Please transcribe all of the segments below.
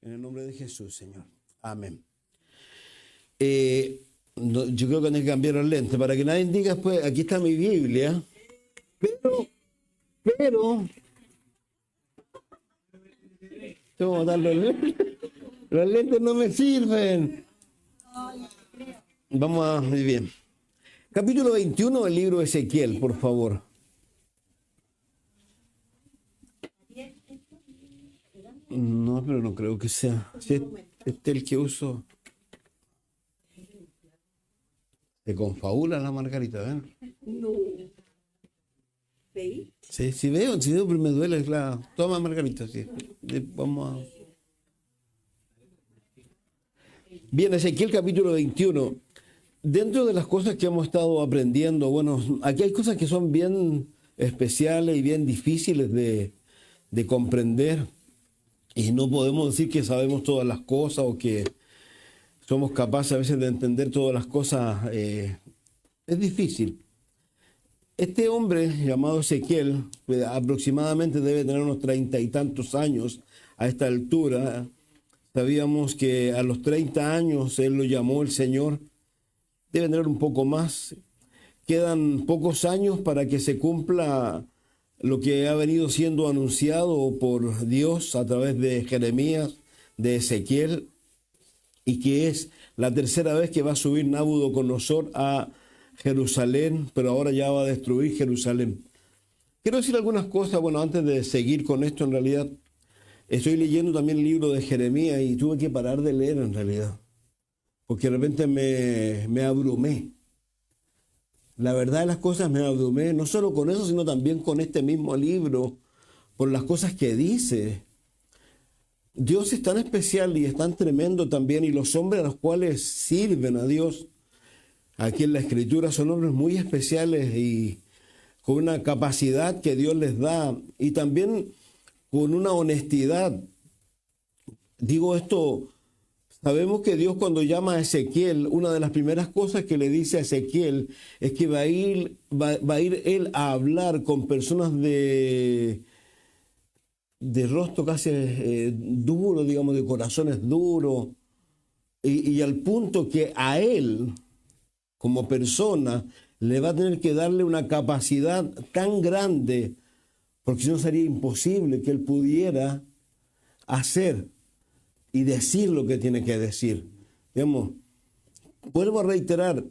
En el nombre de Jesús, Señor. Amén. Yo creo que hay que cambiar los lentes para que nadie diga después, aquí está mi Biblia, pero, tengo que botar los lentes. Los lentes no me sirven. Vamos a, muy bien. Capítulo 21 del libro de Ezequiel, por favor. No, pero no creo que sea. Si este es el que uso. Se confabula la Margarita, ¿ven? No. ¿Veis? Sí, si veo, pero me duele, claro. Toma, Margarita, sí. Vamos a... Bien, Ezequiel capítulo 21. Dentro de las cosas que hemos estado aprendiendo, bueno, aquí hay cosas que son bien especiales y bien difíciles de comprender. Y no podemos decir que sabemos todas las cosas o que somos capaces a veces de entender todas las cosas. Es difícil. Este hombre llamado Ezequiel, aproximadamente debe tener unos 30 y tantos años a esta altura. Sabíamos que a los 30 años él lo llamó el Señor. Debe tener un poco más. Quedan pocos años para que se cumpla lo que ha venido siendo anunciado por Dios a través de Jeremías, de Ezequiel, y que es la tercera vez que va a subir Nabucodonosor a Jerusalén, pero ahora ya va a destruir Jerusalén. Quiero decir algunas cosas, bueno, antes de seguir con esto, en realidad, estoy leyendo también el libro de Jeremías y tuve que parar de leer en realidad, porque de repente me abrumé. La verdad de las cosas me abrumé, no solo con eso, sino también con este mismo libro, por las cosas que dice. Dios es tan especial y es tan tremendo también, y los hombres a los cuales sirven a Dios, aquí en la Escritura, son hombres muy especiales y con una capacidad que Dios les da, y también con una honestidad. Digo esto, sabemos que Dios cuando llama a Ezequiel, una de las primeras cosas que le dice a Ezequiel es que va a ir él a hablar con personas de rostro casi duro, digamos, de corazones duros, y al punto que a él, como persona, le va a tener que darle una capacidad tan grande, porque si no sería imposible que él pudiera hacer y decir lo que tiene que decir. Digamos, vuelvo a reiterar,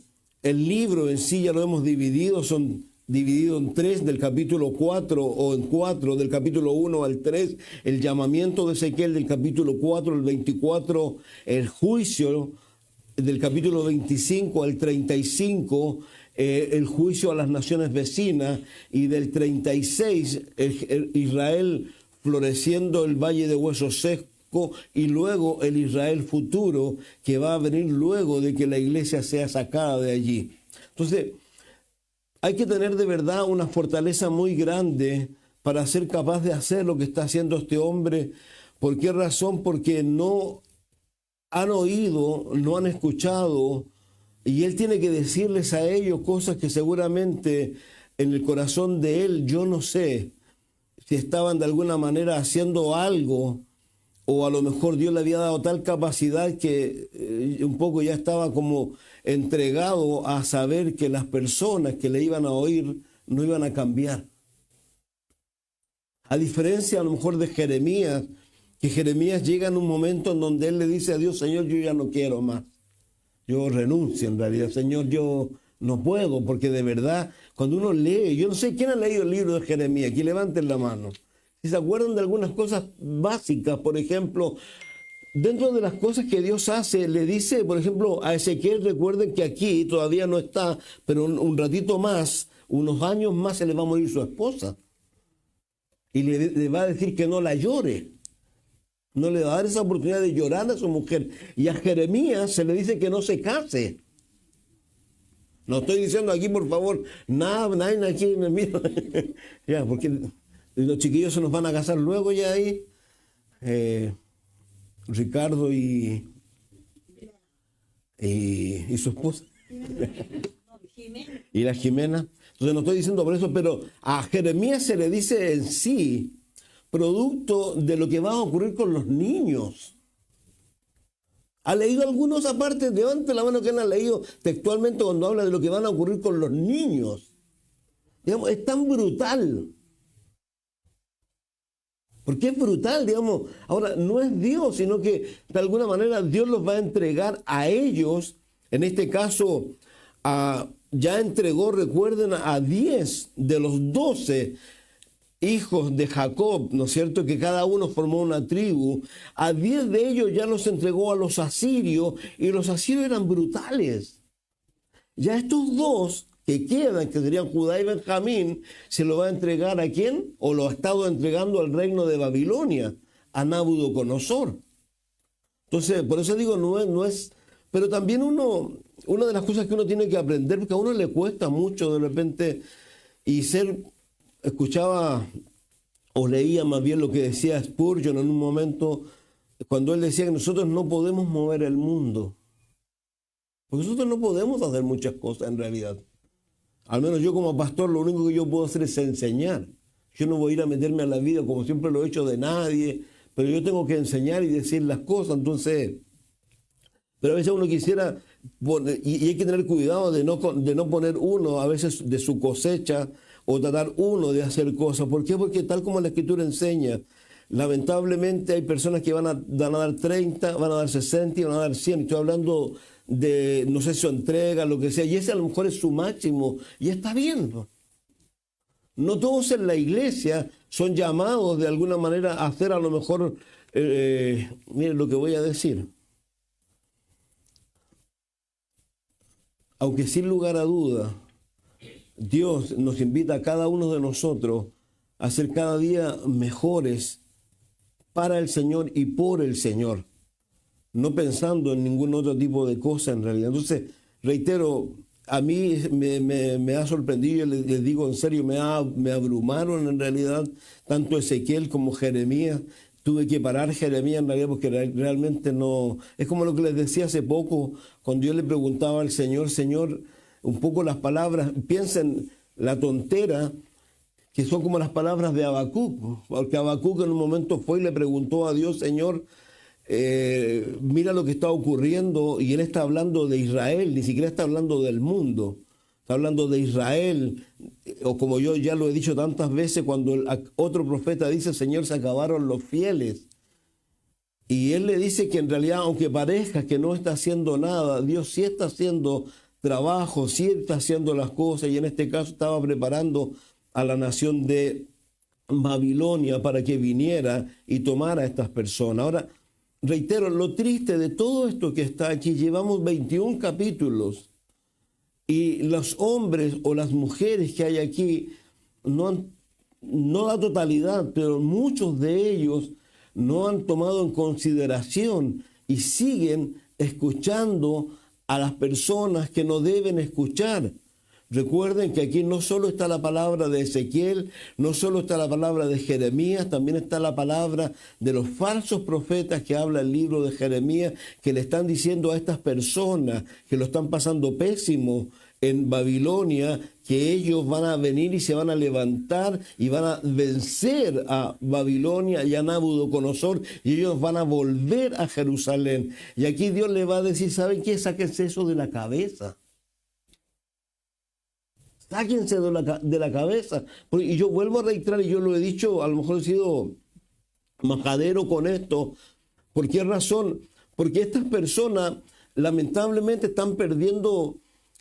el libro en sí ya lo hemos dividido, son divididos en 3 del capítulo 4 o en 4 del capítulo 1 al 3, el llamamiento de Ezequiel del capítulo 4 al 24, el juicio del capítulo 25 al 35, el juicio a las naciones vecinas, y del 36, Israel floreciendo el valle de huesos secos, y luego el Israel futuro que va a venir luego de que la iglesia sea sacada de allí. Entonces, hay que tener de verdad una fortaleza muy grande para ser capaz de hacer lo que está haciendo este hombre. ¿Por qué razón? Porque no han oído, no han escuchado, y él tiene que decirles a ellos cosas que seguramente en el corazón de él, yo no sé si estaban de alguna manera haciendo algo, o a lo mejor Dios le había dado tal capacidad que un poco ya estaba como entregado a saber que las personas que le iban a oír no iban a cambiar. A diferencia a lo mejor de Jeremías, que Jeremías llega en un momento en donde él le dice a Dios, Señor, yo ya no quiero más. Yo renuncio en realidad, Señor, yo no puedo, porque de verdad, cuando uno lee, yo no sé quién ha leído el libro de Jeremías, aquí levanten la mano. Si se acuerdan de algunas cosas básicas, por ejemplo, dentro de las cosas que Dios hace, le dice, por ejemplo, a Ezequiel, recuerden que aquí todavía no está, pero un ratito más, unos años más, se le va a morir su esposa. Y le va a decir que no la llore. No le va a dar esa oportunidad de llorar a su mujer. Y a Jeremías se le dice que no se case. No estoy diciendo aquí, por favor, nada, nadie aquí me mira. Ya, porque los chiquillos se nos van a casar luego ya ahí. Ricardo y su esposa. Y la Jimena. Entonces no estoy diciendo por eso, pero a Jeremías se le dice en sí, producto de lo que va a ocurrir con los niños. ¿Ha leído algunos aparte? Levante la mano que han leído textualmente cuando habla de lo que van a ocurrir con los niños. Digamos, es tan brutal. Porque es brutal, digamos. Ahora, no es Dios, sino que de alguna manera Dios los va a entregar a ellos. En este caso, ya entregó, recuerden, a 10 de los 12 hijos de Jacob, ¿no es cierto?, que cada uno formó una tribu. A 10 de ellos ya los entregó a los asirios, y los asirios eran brutales. Ya estos dos que quedan, que serían Judá y Benjamín, se lo va a entregar ¿a quién? O lo ha estado entregando al reino de Babilonia, a Nabucodonosor. Entonces, por eso digo, no es, pero también una de las cosas que uno tiene que aprender, porque a uno le cuesta mucho de repente, escuchaba o leía más bien lo que decía Spurgeon en un momento, cuando él decía que nosotros no podemos mover el mundo. Porque nosotros no podemos hacer muchas cosas en realidad. Al menos yo como pastor lo único que yo puedo hacer es enseñar. Yo no voy a ir a meterme a la vida como siempre lo he hecho de nadie, pero yo tengo que enseñar y decir las cosas. Entonces, pero a veces uno quisiera, y hay que tener cuidado de no poner uno a veces de su cosecha o tratar uno de hacer cosas. ¿Por qué? Porque tal como la Escritura enseña, lamentablemente hay personas que van a dar 30, van a dar 60 y van a dar 100. Estoy hablando de, no sé, su entrega, lo que sea, y ese a lo mejor es su máximo, y está bien, ¿no? No todos en la iglesia son llamados de alguna manera a hacer a lo mejor, miren lo que voy a decir. Aunque sin lugar a duda, Dios nos invita a cada uno de nosotros a ser cada día mejores para el Señor y por el Señor, no pensando en ningún otro tipo de cosa en realidad. Entonces, reitero, a mí me ha sorprendido, les digo en serio, me abrumaron en realidad, tanto Ezequiel como Jeremías. Tuve que parar Jeremías en realidad porque realmente no... Es como lo que les decía hace poco, cuando yo le preguntaba al Señor, Señor, un poco las palabras, piensen la tontera, que son como las palabras de Habacuc, porque Habacuc en un momento fue y le preguntó a Dios, Señor, mira lo que está ocurriendo, y él está hablando de Israel, ni siquiera está hablando del mundo, está hablando de Israel, o como yo ya lo he dicho tantas veces, cuando otro profeta dice, Señor, se acabaron los fieles, y él le dice que en realidad, aunque parezca que no está haciendo nada, Dios sí está haciendo trabajo, sí está haciendo las cosas, y en este caso estaba preparando a la nación de Babilonia para que viniera y tomara a estas personas. Ahora, reitero, lo triste de todo esto que está aquí, llevamos 21 capítulos y los hombres o las mujeres que hay aquí, no la totalidad, pero muchos de ellos no han tomado en consideración y siguen escuchando a las personas que no deben escuchar. Recuerden que aquí no solo está la palabra de Ezequiel, no solo está la palabra de Jeremías, también está la palabra de los falsos profetas que habla el libro de Jeremías, que le están diciendo a estas personas que lo están pasando pésimo en Babilonia, que ellos van a venir y se van a levantar y van a vencer a Babilonia y a Nabucodonosor, y ellos van a volver a Jerusalén. Y aquí Dios le va a decir, ¿saben qué? Sáquense eso de la cabeza. Sáquense de la cabeza. Y yo vuelvo a reiterar, y yo lo he dicho, a lo mejor he sido majadero con esto. ¿Por qué razón? Porque estas personas lamentablemente están perdiendo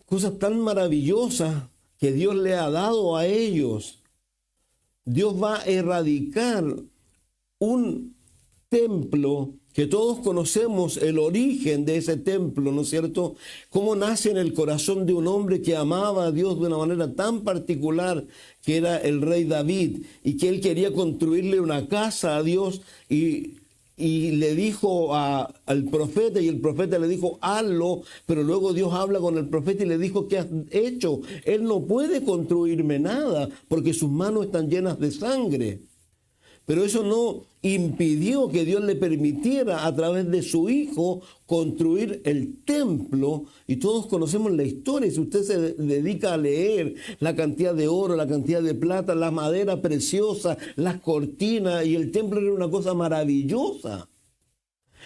cosas tan maravillosas que Dios le ha dado a ellos. Dios va a erradicar un templo que todos conocemos el origen de ese templo, ¿no es cierto? Cómo nace en el corazón de un hombre que amaba a Dios de una manera tan particular, que era el rey David, y que él quería construirle una casa a Dios, y le dijo al profeta, y el profeta le dijo, hazlo, pero luego Dios habla con el profeta y le dijo, ¿qué has hecho? Él no puede construirme nada, porque sus manos están llenas de sangre. Pero eso no impidió que Dios le permitiera a través de su hijo construir el templo. Y todos conocemos la historia. Si usted se dedica a leer la cantidad de oro, la cantidad de plata, la madera preciosa, las cortinas, y el templo era una cosa maravillosa.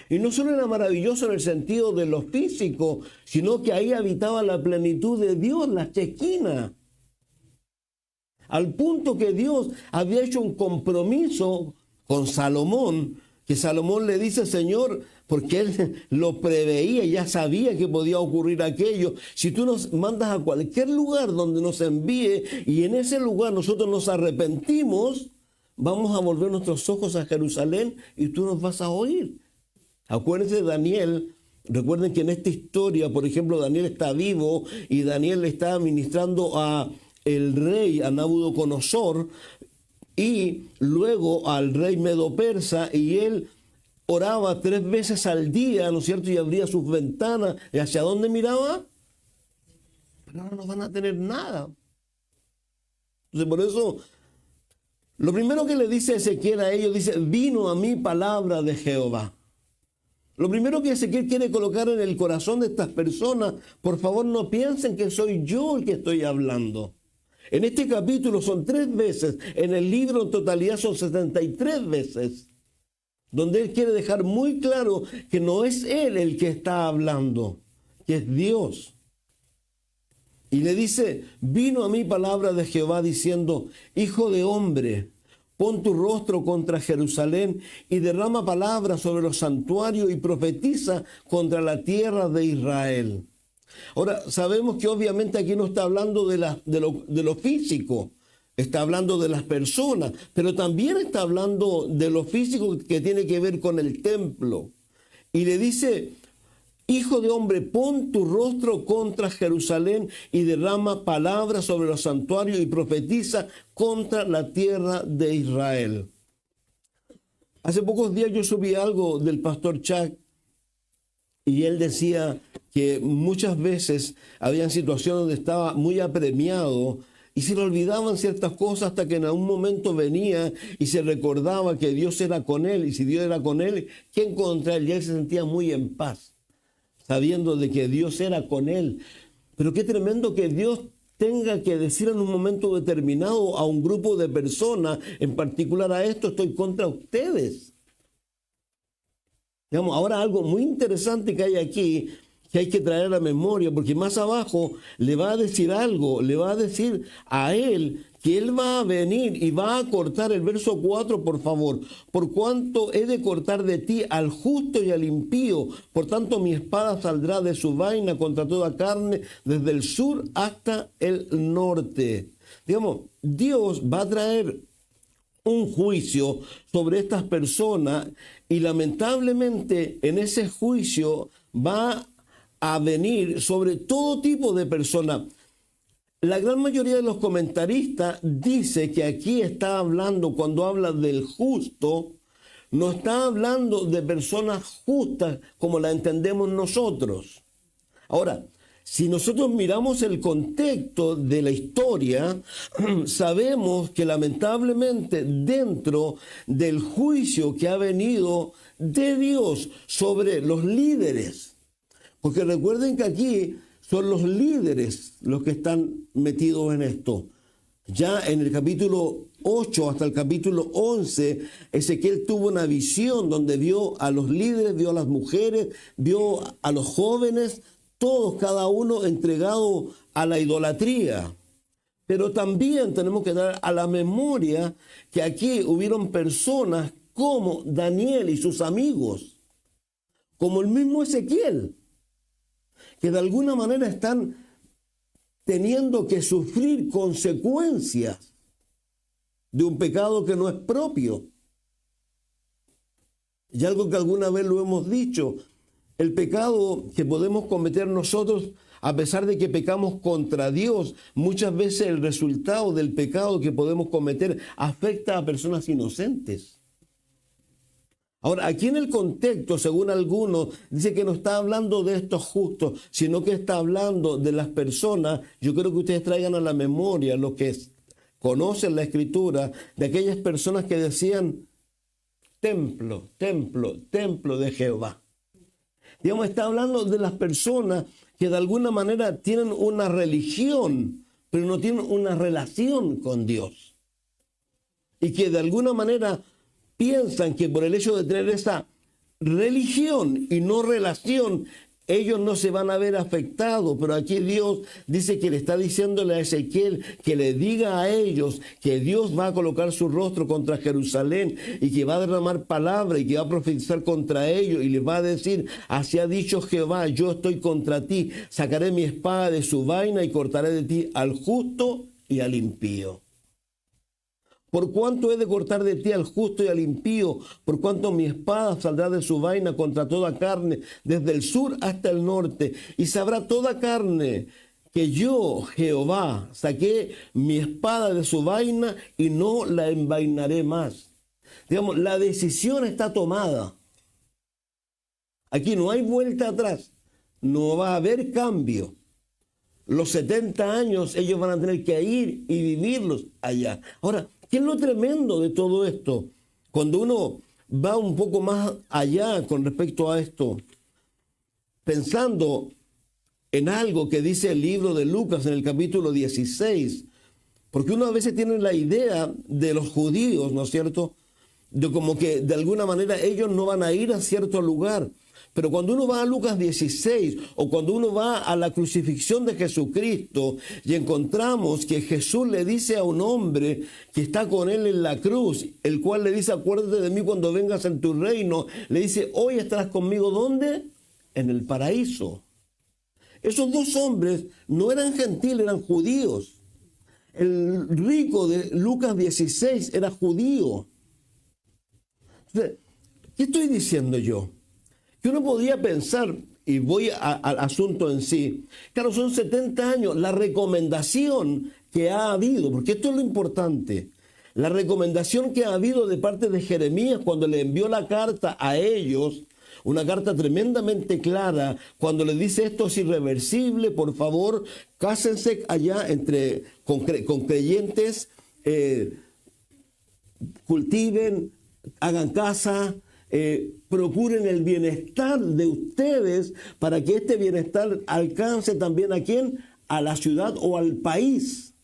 Y no solo era maravilloso en el sentido de lo físico, sino que ahí habitaba la plenitud de Dios, la Shequina. Al punto que Dios había hecho un compromiso con Salomón, que Salomón le dice, Señor, porque él lo preveía, ya sabía que podía ocurrir aquello. Si tú nos mandas a cualquier lugar donde nos envíe y en ese lugar nosotros nos arrepentimos, vamos a volver nuestros ojos a Jerusalén y tú nos vas a oír. Acuérdense de Daniel. Recuerden que en esta historia, por ejemplo, Daniel está vivo y Daniel le está ministrando a el rey, a Nabucodonosor, y luego al rey Medo-Persa, y él oraba 3 veces al día, ¿no es cierto? Y abría sus ventanas. ¿Y hacia dónde miraba? Pero ahora no van a tener nada. Entonces, por eso, lo primero que le dice Ezequiel a ellos, dice, vino a mí palabra de Jehová. Lo primero que Ezequiel quiere colocar en el corazón de estas personas, por favor no piensen que soy yo el que estoy hablando. En este capítulo son 3 veces, en el libro en totalidad son 73 veces, donde él quiere dejar muy claro que no es él el que está hablando, que es Dios. Y le dice, vino a mí palabra de Jehová diciendo, hijo de hombre, pon tu rostro contra Jerusalén y derrama palabras sobre los santuarios y profetiza contra la tierra de Israel. Ahora, sabemos que obviamente aquí no está hablando de lo físico, está hablando de las personas, pero también está hablando de lo físico que tiene que ver con el templo. Y le dice, hijo de hombre, pon tu rostro contra Jerusalén y derrama palabras sobre los santuarios y profetiza contra la tierra de Israel. Hace pocos días yo subí algo del pastor Chuck y él decía que muchas veces habían situaciones donde estaba muy apremiado y se le olvidaban ciertas cosas hasta que en algún momento venía y se recordaba que Dios era con él, y si Dios era con él, ¿quién contra él? Y él se sentía muy en paz, sabiendo de que Dios era con él. Pero qué tremendo que Dios tenga que decir en un momento determinado a un grupo de personas, en particular a esto, estoy contra ustedes. Digamos, ahora algo muy interesante que hay aquí, que hay que traer a la memoria, porque más abajo le va a decir algo, le va a decir a él que él va a venir y va a cortar el verso 4, por favor. Por cuanto he de cortar de ti al justo y al impío, por tanto mi espada saldrá de su vaina contra toda carne, desde el sur hasta el norte. Digamos, Dios va a traer un juicio sobre estas personas y lamentablemente en ese juicio va a venir sobre todo tipo de personas. La gran mayoría de los comentaristas dice que aquí está hablando, cuando habla del justo, no está hablando de personas justas como la entendemos nosotros. Ahora, si nosotros miramos el contexto de la historia, sabemos que lamentablemente dentro del juicio que ha venido de Dios sobre los líderes, porque recuerden que aquí son los líderes los que están metidos en esto. Ya en el capítulo 8 hasta el capítulo 11, Ezequiel tuvo una visión donde vio a los líderes, vio a las mujeres, vio a los jóvenes, todos, cada uno entregado a la idolatría. Pero también tenemos que dar a la memoria que aquí hubieron personas como Daniel y sus amigos, como el mismo Ezequiel, que de alguna manera están teniendo que sufrir consecuencias de un pecado que no es propio. Y algo que alguna vez lo hemos dicho, el pecado que podemos cometer nosotros, a pesar de que pecamos contra Dios, muchas veces el resultado del pecado que podemos cometer afecta a personas inocentes. Ahora, aquí en el contexto, según algunos, dice que no está hablando de estos justos, sino que está hablando de las personas. Yo creo que ustedes traigan a la memoria, los que conocen la Escritura, de aquellas personas que decían, templo, templo, templo de Jehová. Digamos, está hablando de las personas que de alguna manera tienen una religión, pero no tienen una relación con Dios. Y que de alguna manera piensan que por el hecho de tener esa religión y no relación, ellos no se van a ver afectados. Pero aquí Dios dice que le está diciéndole a Ezequiel que le diga a ellos que Dios va a colocar su rostro contra Jerusalén y que va a derramar palabra y que va a profetizar contra ellos y les va a decir: así ha dicho Jehová, yo estoy contra ti, sacaré mi espada de su vaina y cortaré de ti al justo y al impío. Por cuanto he de cortar de ti al justo y al impío, por cuanto mi espada saldrá de su vaina contra toda carne, desde el sur hasta el norte, y sabrá toda carne que yo, Jehová, saqué mi espada de su vaina y no la envainaré más. Digamos, la decisión está tomada. Aquí no hay vuelta atrás, no va a haber cambio. Los 70 años ellos van a tener que ir y vivirlos allá. Ahora, ¿qué es lo tremendo de todo esto? Cuando uno va un poco más allá con respecto a esto, pensando en algo que dice el libro de Lucas en el capítulo 16, porque uno a veces tiene la idea de los judíos, ¿no es cierto?, de como que de alguna manera ellos no van a ir a cierto lugar. Pero cuando uno va a Lucas 16 o cuando uno va a la crucifixión de Jesucristo y encontramos que Jesús le dice a un hombre que está con él en la cruz, el cual le dice: acuérdate de mí cuando vengas en tu reino, le dice: hoy estarás conmigo, ¿dónde? En el paraíso. Esos dos hombres no eran gentiles, eran judíos. El rico de Lucas 16 era judío. Entonces, ¿qué estoy diciendo yo? Que uno podría pensar, y voy al asunto en sí, claro, son 70 años, la recomendación que ha habido, porque esto es lo importante, la recomendación que ha habido de parte de Jeremías cuando le envió la carta a ellos, una carta tremendamente clara, cuando le dice: esto es irreversible, por favor, cásense allá con creyentes, cultiven, hagan casa, procuren el bienestar de ustedes para que este bienestar alcance también ¿a quién? A la ciudad o al país.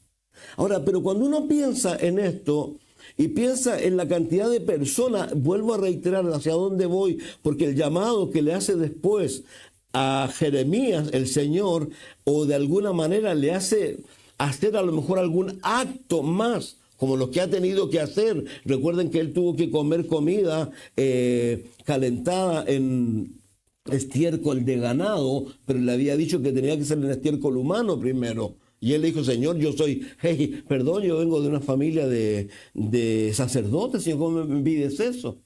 Ahora, pero cuando uno piensa en esto y piensa en la cantidad de personas, vuelvo a reiterar hacia dónde voy, porque el llamado que le hace después a Jeremías el Señor, o de alguna manera le hace hacer a lo mejor algún acto más, como los que ha tenido que hacer. Recuerden que él tuvo que comer comida calentada en estiércol de ganado, pero le había dicho que tenía que ser en estiércol humano primero. Y él le dijo: Señor, yo vengo de una familia de sacerdotes, Señor, ¿cómo me pides eso?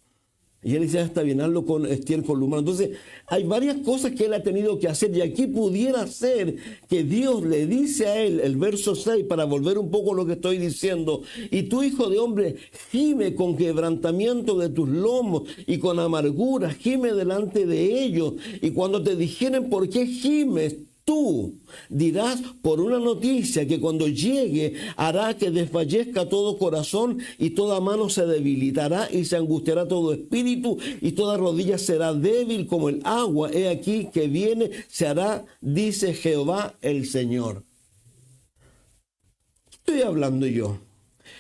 Y él dice: está bien, hazlo con estiércol humano. Entonces, hay varias cosas que él ha tenido que hacer. Y aquí pudiera ser que Dios le dice a él, el verso 6, para volver un poco a lo que estoy diciendo: y tú, hijo de hombre, gime con quebrantamiento de tus lomos y con amargura, gime delante de ellos. Y cuando te dijeren: ¿por qué gimes? Tú dirás: por una noticia que cuando llegue hará que desfallezca todo corazón y toda mano se debilitará y se angustiará todo espíritu y toda rodilla será débil como el agua. He aquí que viene, se hará, dice Jehová el Señor. ¿Qué estoy hablando yo?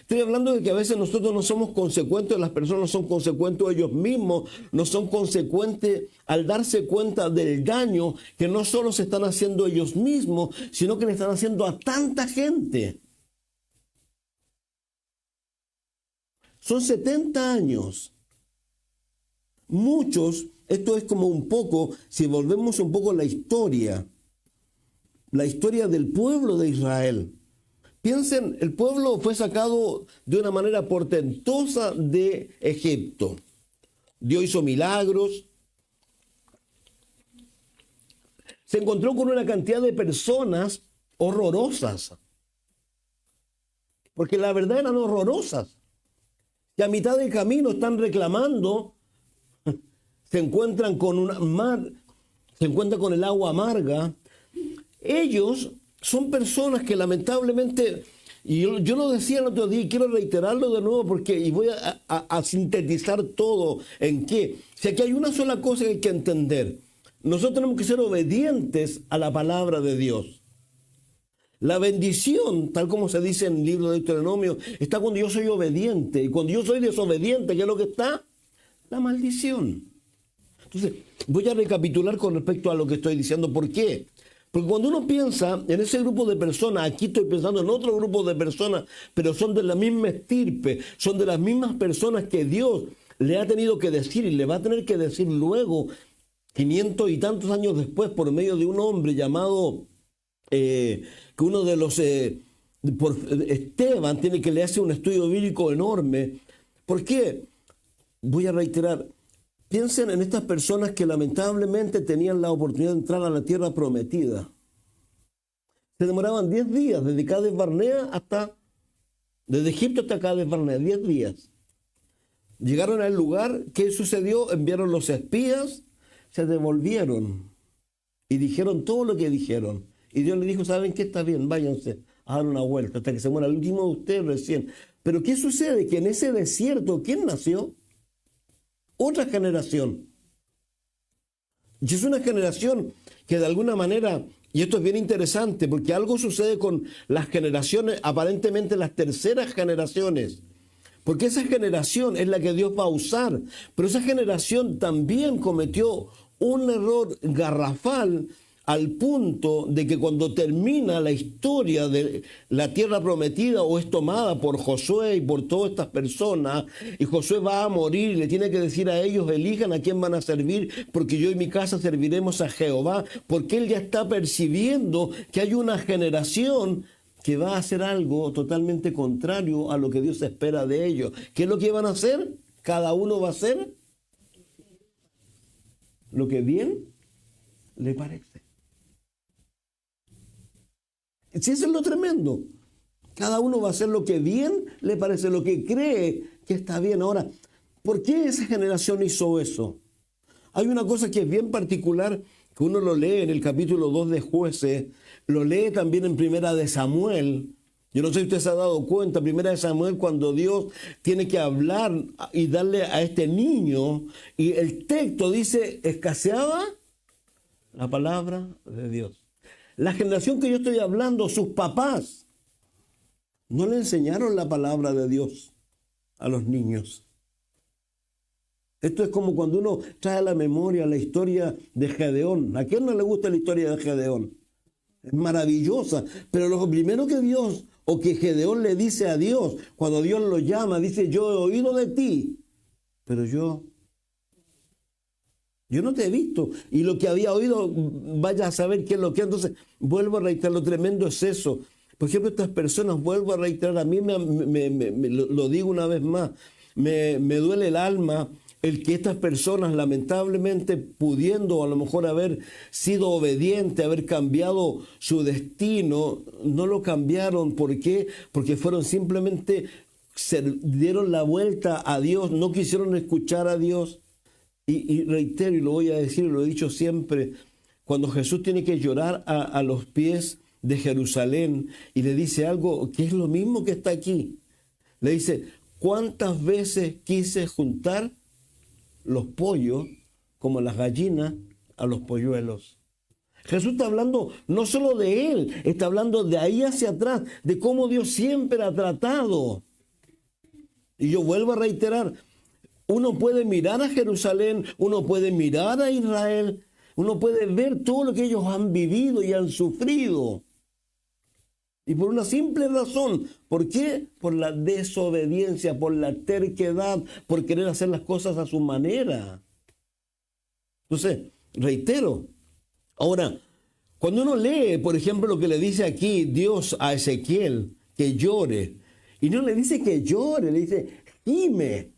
Estoy hablando de que a veces nosotros no somos consecuentes, las personas no son consecuentes ellos mismos, no son consecuentes al darse cuenta del daño que no solo se están haciendo ellos mismos, sino que le están haciendo a tanta gente. Son 70 años. Muchos, esto es como un poco, si volvemos un poco a la historia del pueblo de Israel. Piensen, el pueblo fue sacado de una manera portentosa de Egipto. Dios hizo milagros. Se encontró con una cantidad de personas horrorosas. Porque la verdad eran horrorosas. Y a mitad del camino están reclamando, se encuentran con el agua amarga. Ellos son personas que lamentablemente, y yo lo decía el otro día y quiero reiterarlo de nuevo y voy a sintetizar todo en qué. Si aquí hay una sola cosa que hay que entender: nosotros tenemos que ser obedientes a la palabra de Dios. La bendición, tal como se dice en el libro de Deuteronomio, está cuando yo soy obediente. Y cuando yo soy desobediente, ¿qué es lo que está? La maldición. Entonces, voy a recapitular con respecto a lo que estoy diciendo. ¿Por qué? Porque cuando uno piensa en ese grupo de personas, aquí estoy pensando en otro grupo de personas, pero son de la misma estirpe, son de las mismas personas que Dios le ha tenido que decir y le va a tener que decir luego, 500 y tantos años después, por medio de un hombre llamado, que uno de los, por Esteban, tiene que le hace un estudio bíblico enorme. ¿Por qué? Voy a reiterar. Piensen en estas personas que lamentablemente tenían la oportunidad de entrar a la tierra prometida. Se demoraban 10 días, desde Cades Barnea desde Egipto hasta Cades Barnea, 10 días. Llegaron al lugar, ¿qué sucedió? Enviaron los espías, se devolvieron y dijeron todo lo que dijeron. Y Dios le dijo, ¿saben qué? Está bien, váyanse a dar una vuelta hasta que se muera el último de ustedes recién. Pero ¿qué sucede? Que en ese desierto, ¿quién nació? Otra generación. Y es una generación que de alguna manera, y esto es bien interesante, porque algo sucede con las generaciones, aparentemente las terceras generaciones, porque esa generación es la que Dios va a usar, pero esa generación también cometió un error garrafal al punto de que cuando termina la historia de la tierra prometida o es tomada por Josué y por todas estas personas, y Josué va a morir y le tiene que decir a ellos, elijan a quién van a servir, porque yo y mi casa serviremos a Jehová, porque él ya está percibiendo que hay una generación que va a hacer algo totalmente contrario a lo que Dios espera de ellos. ¿Qué es lo que van a hacer? Cada uno va a hacer lo que bien le parece. Si eso es lo tremendo. Cada uno va a hacer lo que bien le parece, lo que cree que está bien. Ahora, ¿por qué esa generación hizo eso? Hay una cosa que es bien particular, que uno lo lee en el capítulo 2 de Jueces, lo lee también en Primera de Samuel. Yo no sé si usted se ha dado cuenta, Primera de Samuel, cuando Dios tiene que hablar y darle a este niño, y el texto dice, escaseaba la palabra de Dios. La generación que yo estoy hablando, sus papás, no le enseñaron la palabra de Dios a los niños. Esto es como cuando uno trae a la memoria la historia de Gedeón. ¿A quién no le gusta la historia de Gedeón? Es maravillosa, pero lo primero que Dios, o que Gedeón le dice a Dios, cuando Dios lo llama, dice, yo he oído de ti, pero yo no te he visto. Y lo que había oído, vaya a saber qué es lo que es. Entonces, vuelvo a reiterar, lo tremendo es eso. Por ejemplo, estas personas, vuelvo a reiterar, a mí lo digo una vez más, me duele el alma el que estas personas, lamentablemente, pudiendo a lo mejor haber sido obedientes, haber cambiado su destino, no lo cambiaron. ¿Por qué? Porque fueron simplemente, se dieron la vuelta a Dios, no quisieron escuchar a Dios. Y reitero, y lo voy a decir, y lo he dicho siempre, cuando Jesús tiene que llorar a los pies de Jerusalén y le dice algo que es lo mismo que está aquí. Le dice, ¿cuántas veces quise juntar los pollos como las gallinas a los polluelos? Jesús está hablando no solo de él, está hablando de ahí hacia atrás, de cómo Dios siempre ha tratado. Y yo vuelvo a reiterar, uno puede mirar a Jerusalén, uno puede mirar a Israel, uno puede ver todo lo que ellos han vivido y han sufrido. Y por una simple razón. ¿Por qué? Por la desobediencia, por la terquedad, por querer hacer las cosas a su manera. Entonces, reitero. Ahora, cuando uno lee, por ejemplo, lo que le dice aquí Dios a Ezequiel, que llore. Y no le dice que llore, le dice, gime.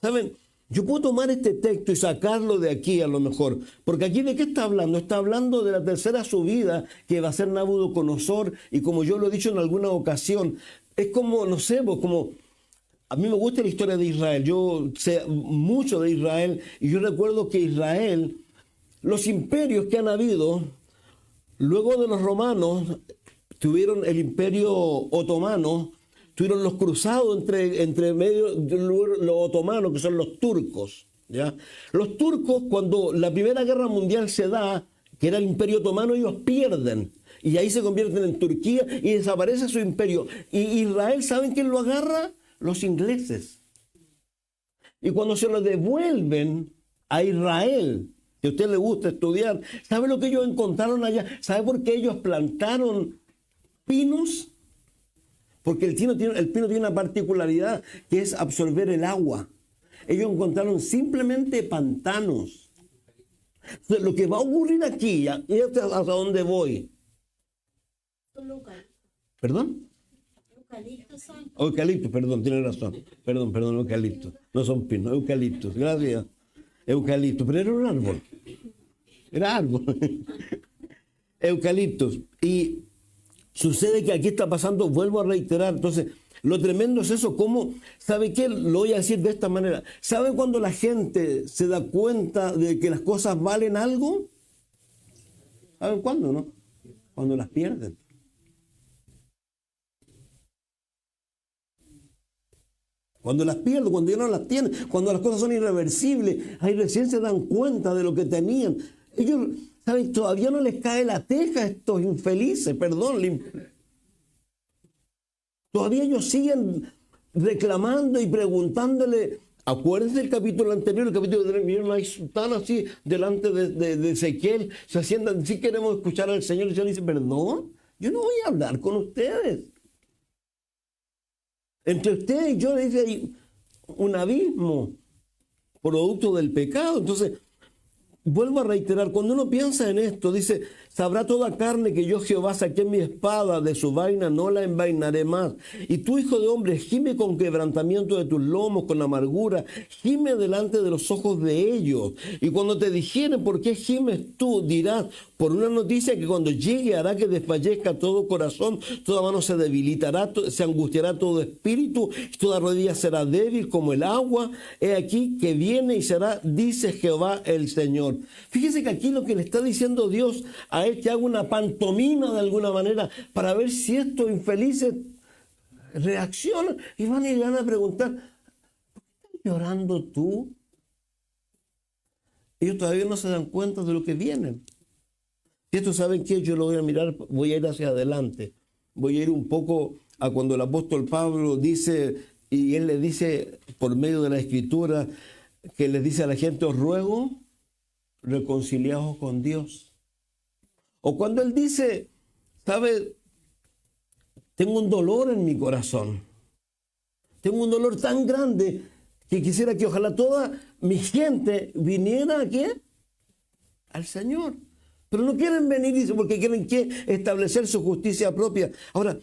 ¿Saben? Yo puedo tomar este texto y sacarlo de aquí a lo mejor, porque aquí ¿de qué está hablando? Está hablando de la tercera subida que va a ser Nabucodonosor, y como yo lo he dicho en alguna ocasión, es como, no sé, como a mí me gusta la historia de Israel, yo sé mucho de Israel, y yo recuerdo que Israel, los imperios que han habido, luego de los romanos, tuvieron el imperio otomano, tuvieron los cruzados entre medio de los otomanos, que son los turcos, ¿ya? Los turcos, cuando la Primera Guerra Mundial se da, que era el imperio otomano, ellos pierden. Y ahí se convierten en Turquía y desaparece su imperio. Y Israel, ¿saben quién lo agarra? Los ingleses. Y cuando se lo devuelven a Israel, que a usted le gusta estudiar, ¿sabe lo que ellos encontraron allá? ¿Sabe por qué ellos plantaron pinos? Porque el pino tiene una particularidad que es absorber el agua. Ellos encontraron simplemente pantanos. Entonces, lo que va a ocurrir aquí, y hasta dónde voy. ¿Perdón? Eucaliptos, perdón, tiene razón. Perdón, eucaliptos. No son pinos, eucaliptos. Gracias. Eucaliptos, pero era un árbol. Era árbol. Eucaliptos. Y sucede que aquí está pasando, vuelvo a reiterar, entonces, lo tremendo es eso, ¿cómo? ¿Sabe qué? Lo voy a decir de esta manera. ¿Sabe cuando la gente se da cuenta de que las cosas valen algo? ¿Saben cuándo, no? Cuando las pierden. Cuando las pierden, cuando ya no las tienen, cuando las cosas son irreversibles, ahí recién se dan cuenta de lo que tenían. Ellos, ¿saben? Todavía no les cae la teja a estos infelices, perdón. Todavía ellos siguen reclamando y preguntándole. Acuérdense del capítulo anterior, el capítulo de vieron ahí, están así delante de Ezequiel, se sientan, si queremos escuchar al Señor, y el Señor dice, perdón, yo no voy a hablar con ustedes. Entre ustedes y yo, dice, hay un abismo producto del pecado. Entonces, vuelvo a reiterar, cuando uno piensa en esto, dice, sabrá toda carne que yo Jehová saqué mi espada de su vaina, no la envainaré más. Y tú, hijo de hombre, gime con quebrantamiento de tus lomos, con amargura, gime delante de los ojos de ellos. Y cuando te dijeren, ¿por qué gimes tú? Dirás, por una noticia que cuando llegue hará que desfallezca todo corazón, toda mano se debilitará, se angustiará todo espíritu, toda rodilla será débil como el agua. He aquí que viene y será, dice Jehová el Señor. Fíjese que aquí lo que le está diciendo Dios a él, que haga una pantomima de alguna manera para ver si estos infelices reaccionan y van y le van a preguntar, ¿por qué estás llorando tú? Ellos todavía no se dan cuenta de lo que vienen. Si esto saben que yo lo voy a mirar, voy a ir hacia adelante. Voy a ir un poco a cuando el apóstol Pablo dice, y él le dice por medio de la escritura, que les dice a la gente, os ruego, reconciliaos con Dios. O cuando él dice, ¿sabe? Tengo un dolor en mi corazón. Tengo un dolor tan grande que quisiera que ojalá toda mi gente viniera ¿a qué? Al Señor. Pero no quieren venir, dice, porque quieren que establecer su justicia propia. Ahora,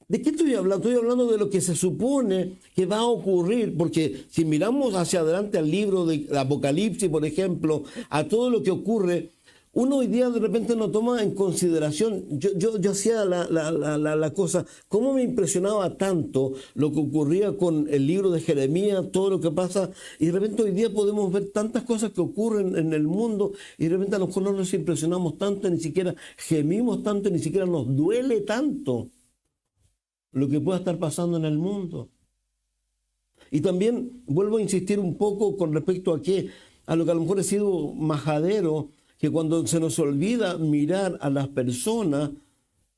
¿de qué estoy hablando? Estoy hablando de lo que se supone que va a ocurrir, porque si miramos hacia adelante al libro de Apocalipsis, por ejemplo, a todo lo que ocurre, uno hoy día de repente no toma en consideración. Yo hacía la cosa, cómo me impresionaba tanto lo que ocurría con el libro de Jeremías, todo lo que pasa, y de repente hoy día podemos ver tantas cosas que ocurren en el mundo, y de repente a lo mejor no nos impresionamos tanto, ni siquiera gemimos tanto, ni siquiera nos duele tanto lo que pueda estar pasando en el mundo. Y también vuelvo a insistir un poco con respecto a lo que a lo mejor he sido majadero, que cuando se nos olvida mirar a las personas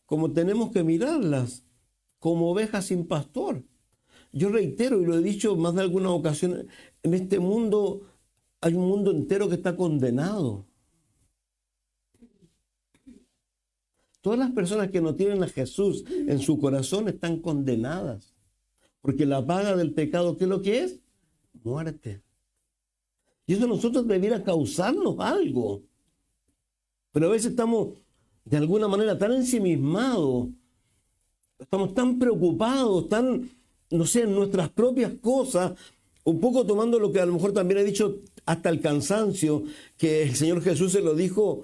como tenemos que mirarlas, como ovejas sin pastor. Yo reitero, y lo he dicho más de alguna ocasión, en este mundo hay un mundo entero que está condenado. Todas las personas que no tienen a Jesús en su corazón están condenadas. Porque la paga del pecado, ¿qué es lo que es? Muerte. Y eso a nosotros debiera causarnos algo. Pero a veces estamos de alguna manera tan ensimismados, estamos tan preocupados, tan, no sé, en nuestras propias cosas, un poco tomando lo que a lo mejor también he dicho hasta el cansancio, que el Señor Jesús se lo dijo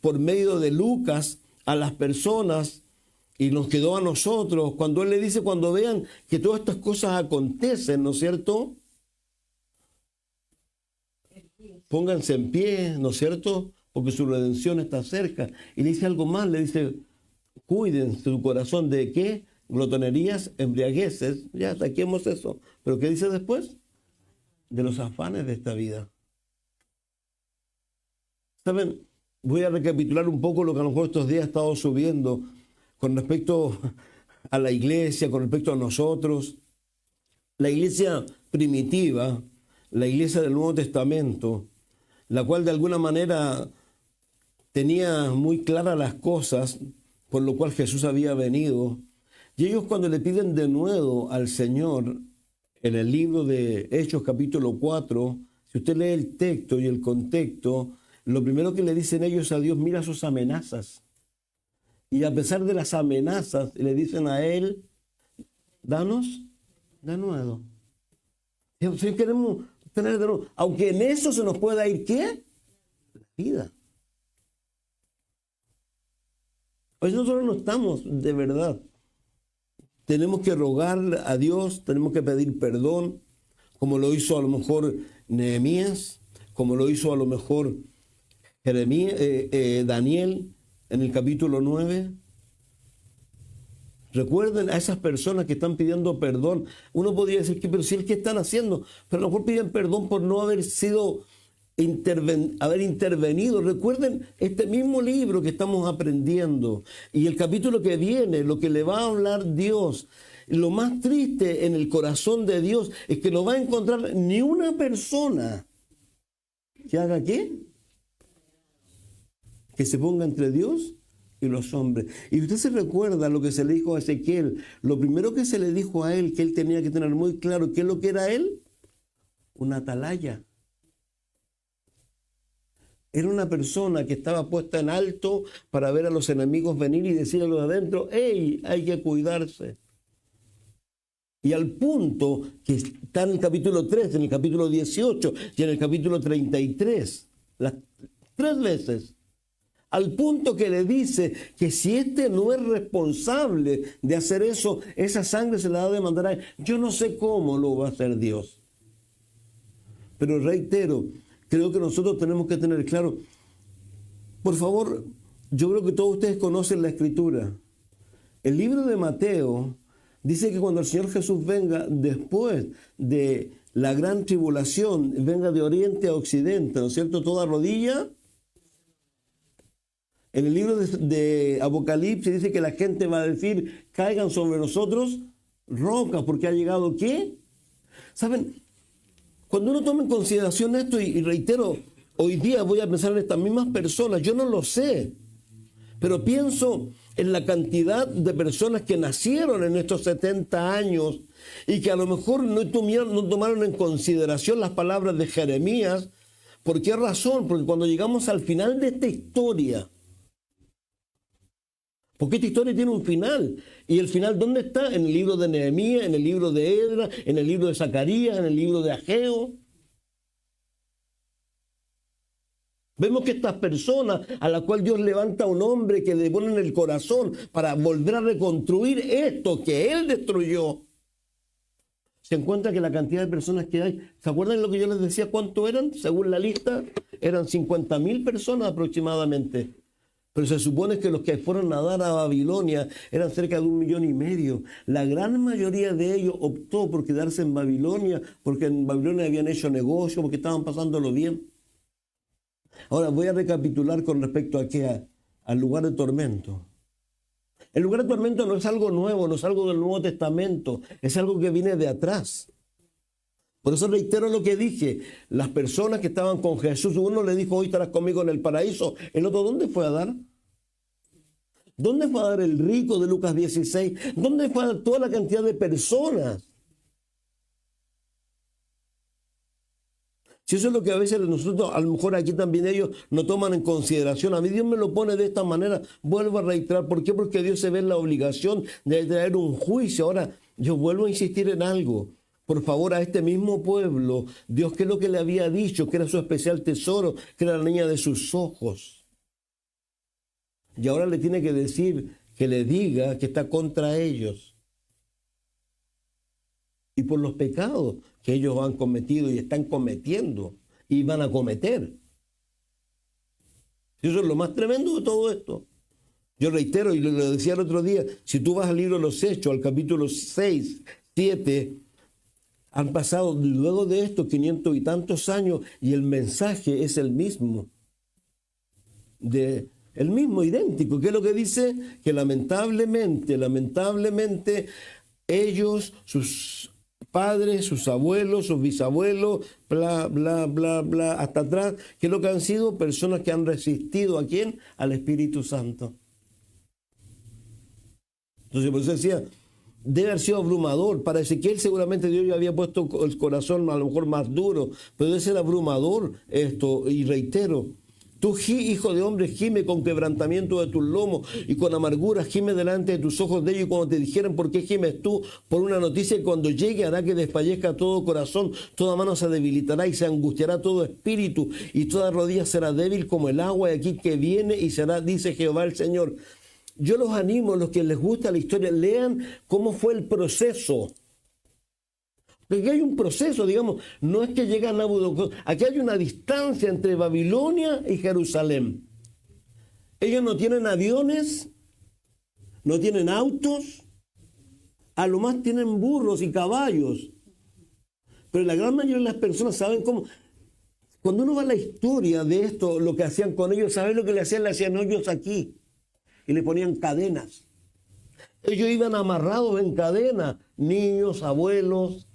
por medio de Lucas a las personas y nos quedó a nosotros, cuando Él le dice, cuando vean que todas estas cosas acontecen, ¿no es cierto? Pónganse en pie, ¿no es cierto? Porque su redención está cerca. Y le dice algo más, le dice, cuiden su corazón de ¿qué? Glotonerías, embriagueces, ya saquemos eso. Pero ¿qué dice después? De los afanes de esta vida. ¿Saben? Voy a recapitular un poco lo que a lo mejor estos días he estado subiendo con respecto a la iglesia, con respecto a nosotros. La iglesia primitiva, la iglesia del Nuevo Testamento, la cual de alguna manera tenía muy claras las cosas por lo cual Jesús había venido. Y ellos, cuando le piden de nuevo al Señor, en el libro de Hechos capítulo 4, si usted lee el texto y el contexto, lo primero que le dicen ellos a Dios: mira sus amenazas. Y a pesar de las amenazas, le dicen a él: danos de nuevo. Si queremos tener de nuevo, aunque en eso se nos pueda ir, ¿qué? La vida. Hoy nosotros no estamos de verdad. Tenemos que rogar a Dios, tenemos que pedir perdón, como lo hizo a lo mejor Nehemías, como lo hizo a lo mejor Jeremías, Daniel en el capítulo 9. Recuerden a esas personas que están pidiendo perdón. Uno podría decir que, pero si es que están haciendo, pero a lo mejor piden perdón por no haber sido haber intervenido. Recuerden este mismo libro que estamos aprendiendo y el capítulo que viene, lo que le va a hablar Dios. Lo más triste en el corazón de Dios es que no va a encontrar ni una persona que haga ¿qué? Que se ponga entre Dios y los hombres. Y usted se recuerda lo que se le dijo a Ezequiel. Lo primero que se le dijo a él, que él tenía que tener muy claro, ¿qué es lo que era él? Una atalaya. Era una persona que estaba puesta en alto para ver a los enemigos venir y decirle a los de adentro: ¡hey! Hay que cuidarse. Y al punto que está en el capítulo 3, en el capítulo 18 y en el capítulo 33, las 3 veces, al punto que le dice que si este no es responsable de hacer eso, esa sangre se la va a demandar a él. Yo no sé cómo lo va a hacer Dios. Pero reitero, creo que nosotros tenemos que tener claro, por favor, yo creo que todos ustedes conocen la Escritura. El libro de Mateo dice que cuando el Señor Jesús venga después de la gran tribulación, venga de oriente a occidente, ¿no es cierto? Toda rodilla. En el libro de Apocalipsis dice que la gente va a decir: caigan sobre nosotros rocas, porque ha llegado ¿qué? ¿Saben? Cuando uno toma en consideración esto, y reitero, hoy día voy a pensar en estas mismas personas, yo no lo sé, pero pienso en la cantidad de personas que nacieron en estos 70 años y que a lo mejor no tomaron en consideración las palabras de Jeremías. ¿Por qué razón? Porque cuando llegamos al final de esta historia, porque esta historia tiene un final. ¿Y el final dónde está? En el libro de Nehemías, en el libro de Esdras, en el libro de Zacarías, en el libro de Ageo. Vemos que estas personas a la cual Dios levanta un hombre que le pone en el corazón para volver a reconstruir esto que Él destruyó. Se encuentra que la cantidad de personas que hay, ¿se acuerdan de lo que yo les decía? ¿Cuánto eran? Según la lista, eran 50.000 personas aproximadamente. Pero se supone que los que fueron a dar a Babilonia eran cerca de 1,5 millones. La gran mayoría de ellos optó por quedarse en Babilonia, porque en Babilonia habían hecho negocio, porque estaban pasándolo bien. Ahora voy a recapitular con respecto a al lugar de tormento. El lugar de tormento no es algo nuevo, no es algo del Nuevo Testamento, es algo que viene de atrás. Por eso reitero lo que dije, las personas que estaban con Jesús, uno le dijo: hoy estarás conmigo en el paraíso. El otro, ¿dónde fue a dar? ¿Dónde fue a dar el rico de Lucas 16? ¿Dónde fue a dar toda la cantidad de personas? Si eso es lo que a veces nosotros, a lo mejor aquí también ellos no toman en consideración. A mí Dios me lo pone de esta manera, vuelvo a reiterar. ¿Por qué? Porque Dios se ve en la obligación de traer un juicio. Ahora, yo vuelvo a insistir en algo. Por favor, a este mismo pueblo, Dios, ¿qué es lo que le había dicho? Que era su especial tesoro, que era la niña de sus ojos. Y ahora le tiene que decir, que le diga que está contra ellos. Y por los pecados que ellos han cometido y están cometiendo y van a cometer. Eso es lo más tremendo de todo esto. Yo reitero, y lo decía el otro día, si tú vas al libro de los Hechos, al capítulo 6, 7, han pasado luego de esto 500 y tantos años y el mensaje es el mismo. El mismo, idéntico. ¿Qué es lo que dice? Que lamentablemente, ellos, sus padres, sus abuelos, sus bisabuelos, bla, bla, bla, bla, hasta atrás, que es lo que han sido personas que han resistido ¿a quién? Al Espíritu Santo. Entonces, por eso decía, debe haber sido abrumador. Para Ezequiel seguramente Dios ya había puesto el corazón a lo mejor más duro, pero debe ser abrumador esto, y reitero, tú, hijo de hombre, gime con quebrantamiento de tus lomos y con amargura gime delante de tus ojos de ellos. Y cuando te dijeran por qué gimes tú por una noticia, y cuando llegue hará que desfallezca todo corazón, toda mano se debilitará y se angustiará todo espíritu, y toda rodilla será débil como el agua de aquí que viene y será, dice Jehová el Señor. Yo los animo, los que les gusta la historia, lean cómo fue el proceso. Porque hay un proceso, digamos, no es que llega a Nabucodonosor. Aquí hay una distancia entre Babilonia y Jerusalén. Ellos no tienen aviones, no tienen autos, a lo más tienen burros y caballos. Pero la gran mayoría de las personas saben cómo. Cuando uno va a la historia de esto, lo que hacían con ellos, ¿saben lo que le hacían? Le hacían hoyos aquí y le ponían cadenas. Ellos iban amarrados en cadenas, niños, abuelos.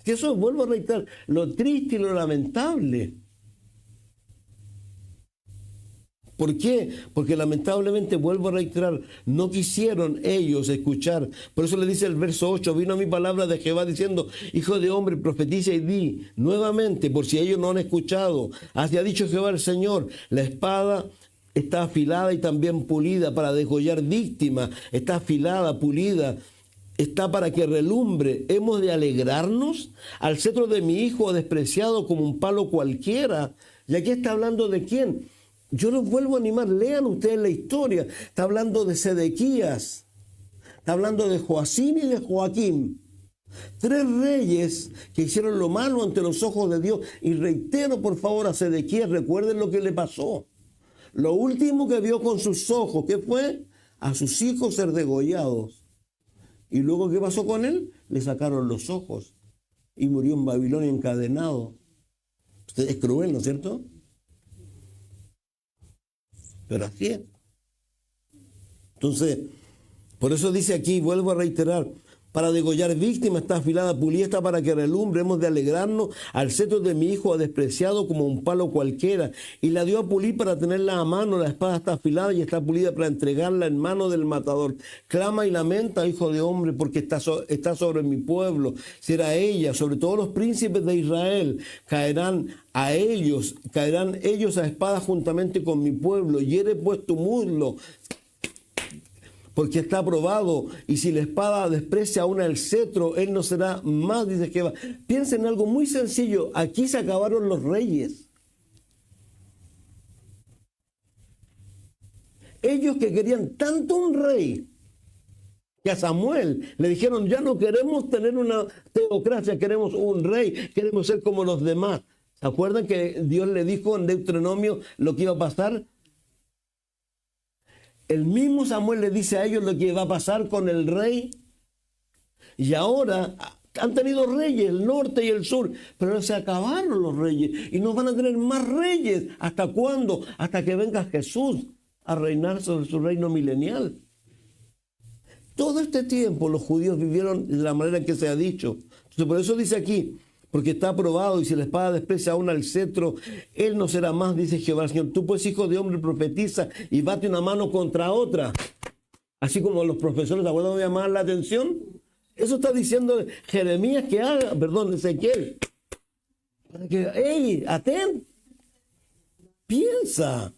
Y eso, vuelvo a reiterar, lo triste y lo lamentable. ¿Por qué? Porque lamentablemente, vuelvo a reiterar, no quisieron ellos escuchar. Por eso le dice el verso 8, vino a mi palabra de Jehová diciendo, hijo de hombre, profetiza y di nuevamente, por si ellos no han escuchado. Así ha dicho Jehová el Señor, la espada está afilada y también pulida para degollar víctimas, está afilada, pulida, está para que relumbre. ¿Hemos de alegrarnos? Al cetro de mi hijo despreciado como un palo cualquiera. Y aquí está hablando de quién. Yo los vuelvo a animar, lean ustedes la historia. Está hablando de Sedequías, está hablando de Joacín y de Joaquín. 3 reyes que hicieron lo malo ante los ojos de Dios. Y reitero por favor a Sedequías, recuerden lo que le pasó. Lo último que vio con sus ojos, ¿qué fue? A sus hijos ser degollados. Y luego, ¿qué pasó con él? Le sacaron los ojos y murió en Babilonia encadenado. Es cruel, ¿no es cierto? Pero así es. Entonces, por eso dice aquí, vuelvo a reiterar, para degollar víctimas está afilada, pulida está para que relumbre, hemos de alegrarnos, al cetro de mi hijo ha despreciado como un palo cualquiera, y la dio a pulir para tenerla a mano, la espada está afilada y está pulida para entregarla en mano del matador. Clama y lamenta, hijo de hombre, porque está sobre mi pueblo, será ella, sobre todos los príncipes de Israel, caerán ellos a espada juntamente con mi pueblo, hiere pues tu muslo, porque está aprobado, y si la espada desprecia aún el cetro, él no será más, dice Jehová. Piensen en algo muy sencillo, aquí se acabaron los reyes. Ellos que querían tanto un rey, que a Samuel le dijeron, ya no queremos tener una teocracia, queremos un rey, queremos ser como los demás. ¿Se acuerdan que Dios le dijo en Deuteronomio lo que iba a pasar? El mismo Samuel le dice a ellos lo que va a pasar con el rey. Y ahora han tenido reyes, el norte y el sur, pero se acabaron los reyes y no van a tener más reyes. ¿Hasta cuándo? Hasta que venga Jesús a reinar sobre su reino milenial. Todo este tiempo los judíos vivieron de la manera en que se ha dicho. Entonces, por eso dice aquí, porque está aprobado, y si la espada desprecia aún al cetro, él no será más, dice Jehová el Señor. Tú pues, hijo de hombre, profetiza y bate una mano contra otra. Así como los profesores, ¿se acuerdan de llamar la atención? Eso está diciendo Jeremías que haga, perdón, Ezequiel. Para que, hey, atén, piensa.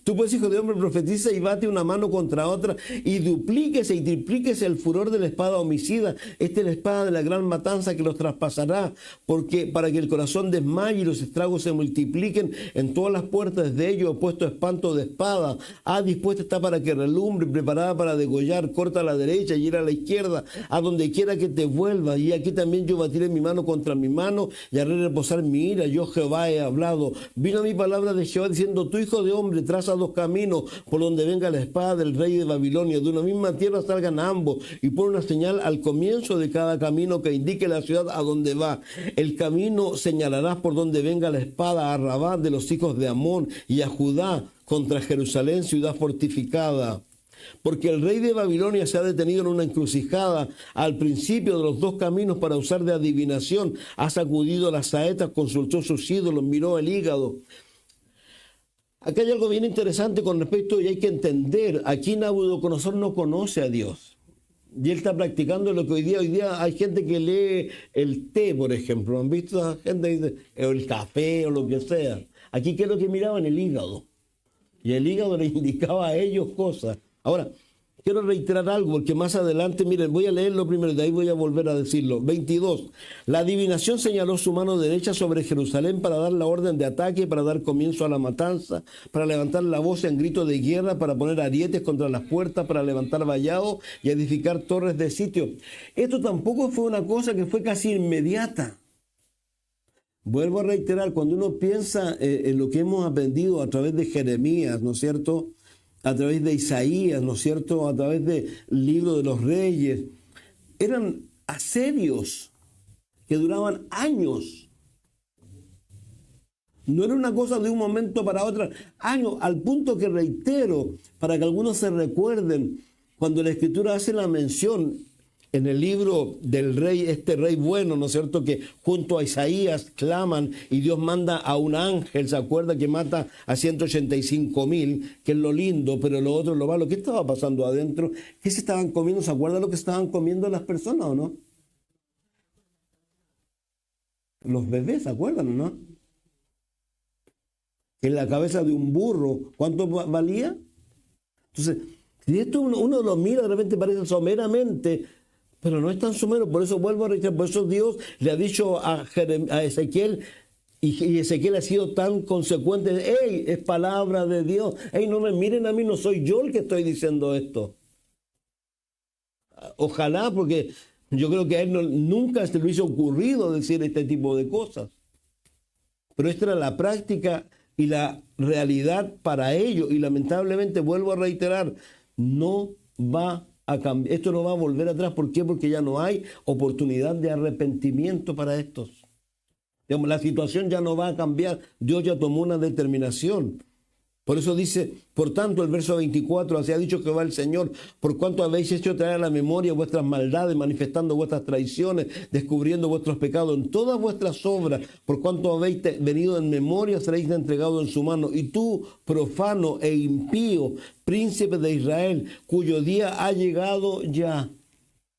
Tú pues, hijo de hombre, profetiza y bate una mano contra otra, y duplíquese y triplíquese el furor de la espada homicida. Esta es la espada de la gran matanza que los traspasará, porque para que el corazón desmaye y los estragos se multipliquen en todas las puertas de ellos, he puesto espanto de espada. Dispuesta está para que relumbre, preparada para degollar, corta a la derecha y ir a la izquierda, a donde quiera que te vuelvas. Y aquí también yo batiré mi mano contra mi mano y haré reposar mi ira. Yo Jehová he hablado. Vino mi palabra de Jehová diciendo, tú, hijo de hombre, traza 2 caminos por donde venga la espada del rey de Babilonia. De una misma tierra salgan ambos, y pon una señal al comienzo de cada camino que indique la ciudad a donde va. El camino señalarás por donde venga la espada a Rabá de los hijos de Amón, y a Judá contra Jerusalén, ciudad fortificada. Porque el rey de Babilonia se ha detenido en una encrucijada al principio de los dos caminos para usar de adivinación. Ha sacudido las saetas, consultó sus ídolos, miró el hígado. Aquí hay algo bien interesante con respecto, y hay que entender, aquí Nabucodonosor no conoce a Dios. Y él está practicando lo que hoy día hay gente que lee el té, por ejemplo. ¿Han visto a gente que dice, o el café o lo que sea? Aquí, ¿qué es lo que miraban? El hígado. Y el hígado le indicaba a ellos cosas. Ahora, quiero reiterar algo, porque más adelante, miren, voy a leerlo primero, de ahí voy a volver a decirlo. 22. La adivinación señaló su mano derecha sobre Jerusalén para dar la orden de ataque, para dar comienzo a la matanza, para levantar la voz en grito de guerra, para poner arietes contra las puertas, para levantar vallados y edificar torres de sitio. Esto tampoco fue una cosa que fue casi inmediata. Vuelvo a reiterar, cuando uno piensa en lo que hemos aprendido a través de Jeremías, ¿no es cierto?, a través de Isaías, ¿no es cierto?, a través del libro de los reyes, eran asedios que duraban años. No era una cosa de un momento para otro, años, al punto que reitero, para que algunos se recuerden, cuando la Escritura hace la mención en el libro del rey, este rey bueno, ¿no es cierto?, que junto a Isaías claman y Dios manda a un ángel, ¿se acuerda?, que mata a 185,000, que es lo lindo, pero lo otro es lo malo. ¿Qué estaba pasando adentro? ¿Qué se estaban comiendo? ¿Se acuerda lo que estaban comiendo las personas o no? Los bebés, ¿se acuerdan o no? En la cabeza de un burro, ¿cuánto valía? Entonces, si esto uno lo mira, de repente parece someramente, pero no es tan somero. Por eso vuelvo a reiterar, por eso Dios le ha dicho a Ezequiel, y Ezequiel ha sido tan consecuente: ¡hey, es palabra de Dios! ¡Hey, no me miren a mí, no soy yo el que estoy diciendo esto! Ojalá, porque yo creo que a él nunca se le hubiese ocurrido decir este tipo de cosas. Pero esta era la práctica y la realidad para ellos. Y lamentablemente, vuelvo a reiterar, no va a cambiar. Esto no va a volver atrás. ¿Por qué? Porque ya no hay oportunidad de arrepentimiento para estos. Digamos, la situación ya no va a cambiar. Dios ya tomó una determinación. Por eso dice, por tanto, el verso 24, así ha dicho Jehová el Señor: por cuanto habéis hecho traer a la memoria vuestras maldades, manifestando vuestras traiciones, descubriendo vuestros pecados en todas vuestras obras, por cuanto habéis venido en memoria, seréis entregados en su mano. Y tú, profano e impío, príncipe de Israel, cuyo día ha llegado ya.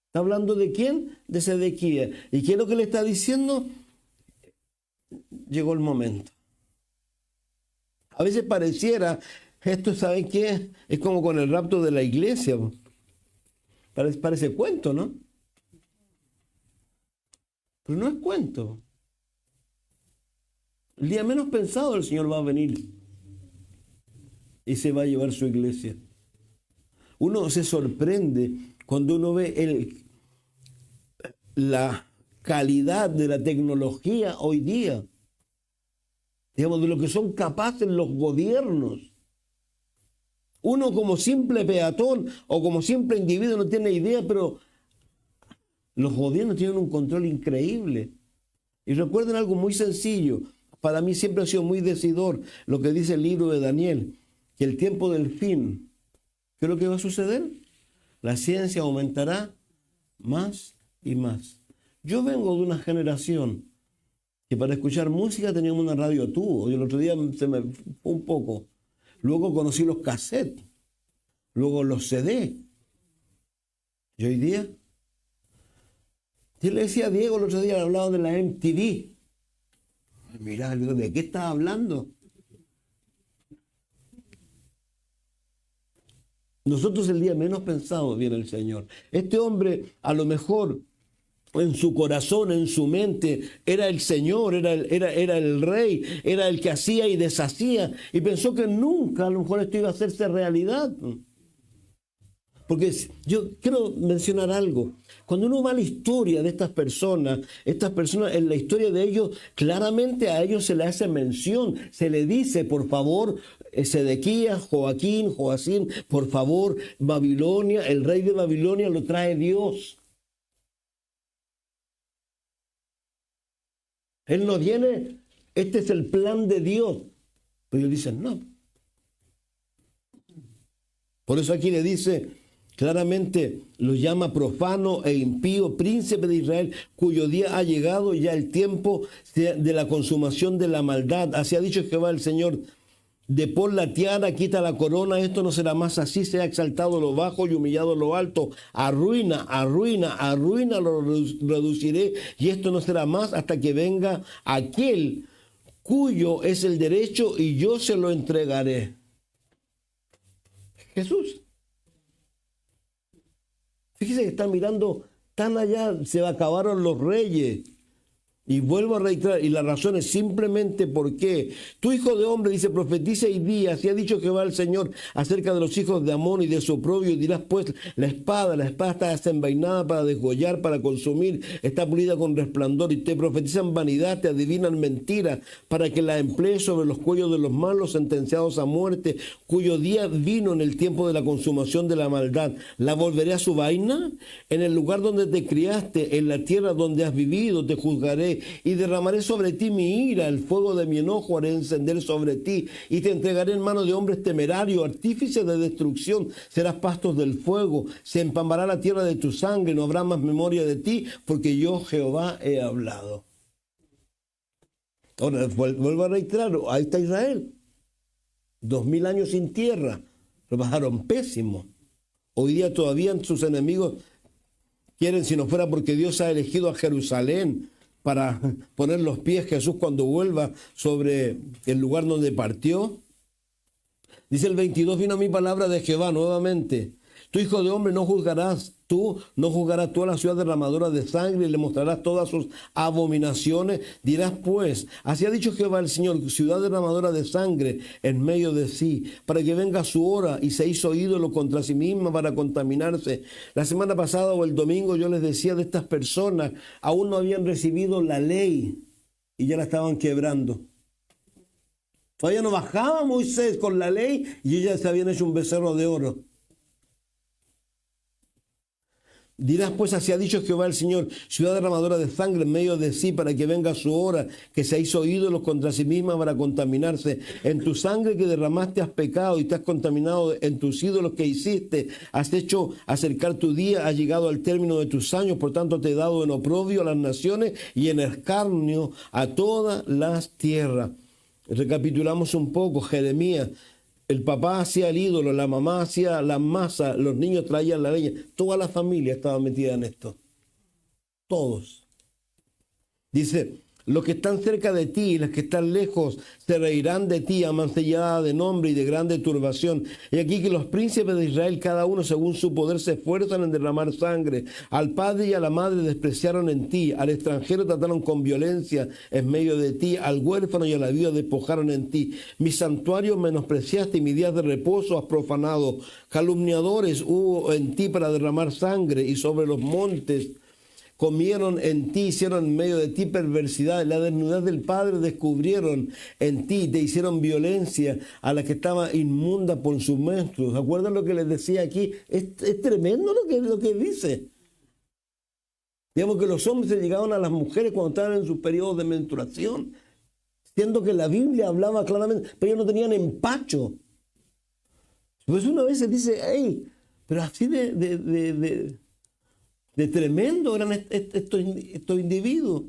¿Está hablando de quién? De Sedequías. ¿Y qué es lo que le está diciendo? Llegó el momento. A veces pareciera, esto, ¿saben qué? Es como con el rapto de la iglesia. Parece cuento, ¿no? Pero no es cuento. El día menos pensado el Señor va a venir y se va a llevar su iglesia. Uno se sorprende cuando uno ve la calidad de la tecnología hoy día. Digamos, de lo que son capaces los gobiernos. Uno como simple peatón o como simple individuo no tiene idea, pero los gobiernos tienen un control increíble. Y recuerden algo muy sencillo. Para mí siempre ha sido muy decidor lo que dice el libro de Daniel, que el tiempo del fin, ¿qué es lo que va a suceder? La ciencia aumentará más y más. Yo vengo de una generación que para escuchar música teníamos una radio a tubo. Y el otro día se me fue un poco. Luego conocí los cassettes. Luego los CD. Y hoy día, yo le decía a Diego el otro día, hablaba de la MTV. Mirá, ¿de qué estás hablando? Nosotros el día menos pensado viene el Señor. Este hombre, a lo mejor en su corazón, en su mente, era el Señor, era el rey, era el que hacía y deshacía, y pensó que nunca a lo mejor esto iba a hacerse realidad. Porque yo quiero mencionar algo. Cuando uno va a la historia de estas personas, en la historia de ellos, claramente a ellos se le hace mención, se le dice, por favor, Sedequías, Joaquín, Joacín, por favor, Babilonia, el rey de Babilonia lo trae Dios. Él no viene, este es el plan de Dios. Pero ellos dicen, no. Por eso aquí le dice claramente, lo llama profano e impío, príncipe de Israel, cuyo día ha llegado ya el tiempo de la consumación de la maldad. Así ha dicho Jehová el Señor. Depón la tiara, quita la corona, esto no será más así, sea exaltado lo bajo y humillado lo alto. Arruina, arruina, arruina lo reduciré, y esto no será más hasta que venga aquel cuyo es el derecho y yo se lo entregaré. Jesús. Fíjese que está mirando tan allá, se acabaron los reyes. Y vuelvo a reiterar, y la razón es simplemente porque tu hijo de hombre, dice, profetiza y di, así ha dicho Jehová el Señor acerca de los hijos de Amón y de su oprobio, y dirás pues, la espada está desenvainada para desgollar, para consumir, está pulida con resplandor, y te profetizan vanidad, te adivinan mentira, para que la emplees sobre los cuellos de los malos sentenciados a muerte, cuyo día vino en el tiempo de la consumación de la maldad. ¿La volveré a su vaina? En el lugar donde te criaste, en la tierra donde has vivido, te juzgaré, y derramaré sobre ti mi ira, el fuego de mi enojo haré encender sobre ti, y te entregaré en mano de hombres temerarios, artífices de destrucción, serás pastos del fuego, se empamará la tierra de tu sangre, no habrá más memoria de ti, porque yo Jehová he hablado. Ahora, vuelvo a reiterar, ahí está Israel, 2000 años sin tierra, lo bajaron pésimo. Hoy día todavía sus enemigos quieren, si no fuera porque Dios ha elegido a Jerusalén para poner los pies Jesús cuando vuelva sobre el lugar donde partió. Dice el 22, vino mi palabra de Jehová nuevamente. Tu hijo de hombre, no juzgarás tú a la ciudad derramadora de sangre, y le mostrarás todas sus abominaciones. Dirás pues, así ha dicho Jehová el Señor, ciudad derramadora de sangre en medio de sí, para que venga su hora, y se hizo ídolo contra sí misma para contaminarse. La semana pasada o el domingo yo les decía de estas personas, aún no habían recibido la ley y ya la estaban quebrando. Todavía no bajaba Moisés con la ley y ellas se habían hecho un becerro de oro. Dirás pues, así ha dicho Jehová el Señor, ciudad derramadora de sangre en medio de sí, para que venga su hora, que se hizo ídolos contra sí misma para contaminarse. En tu sangre que derramaste has pecado y te has contaminado, en tus ídolos que hiciste, has hecho acercar tu día, has llegado al término de tus años, por tanto te he dado en oprobio a las naciones y en escarnio a todas las tierras. Recapitulamos un poco, Jeremías. El papá hacía el ídolo, la mamá hacía la masa, los niños traían la leña. Toda la familia estaba metida en esto. Todos. Dice, los que están cerca de ti y los que están lejos se reirán de ti, amancillada de nombre y de grande turbación. Y aquí que los príncipes de Israel, cada uno según su poder, se esfuerzan en derramar sangre. Al padre y a la madre despreciaron en ti, al extranjero trataron con violencia en medio de ti, al huérfano y a la viuda despojaron en ti. Mi santuario menospreciaste y mis días de reposo has profanado. Calumniadores hubo en ti para derramar sangre, y sobre los montes comieron en ti, hicieron en medio de ti perversidad. La desnudez del Padre descubrieron en ti, te hicieron violencia a la que estaba inmunda por sus menstruos. ¿Se acuerdan lo que les decía aquí? Es tremendo lo que dice. Digamos que los hombres se llegaban a las mujeres cuando estaban en sus periodos de menstruación, siendo que la Biblia hablaba claramente, pero ellos no tenían empacho. Pues una vez se dice, hey, pero así de tremendo eran estos individuos.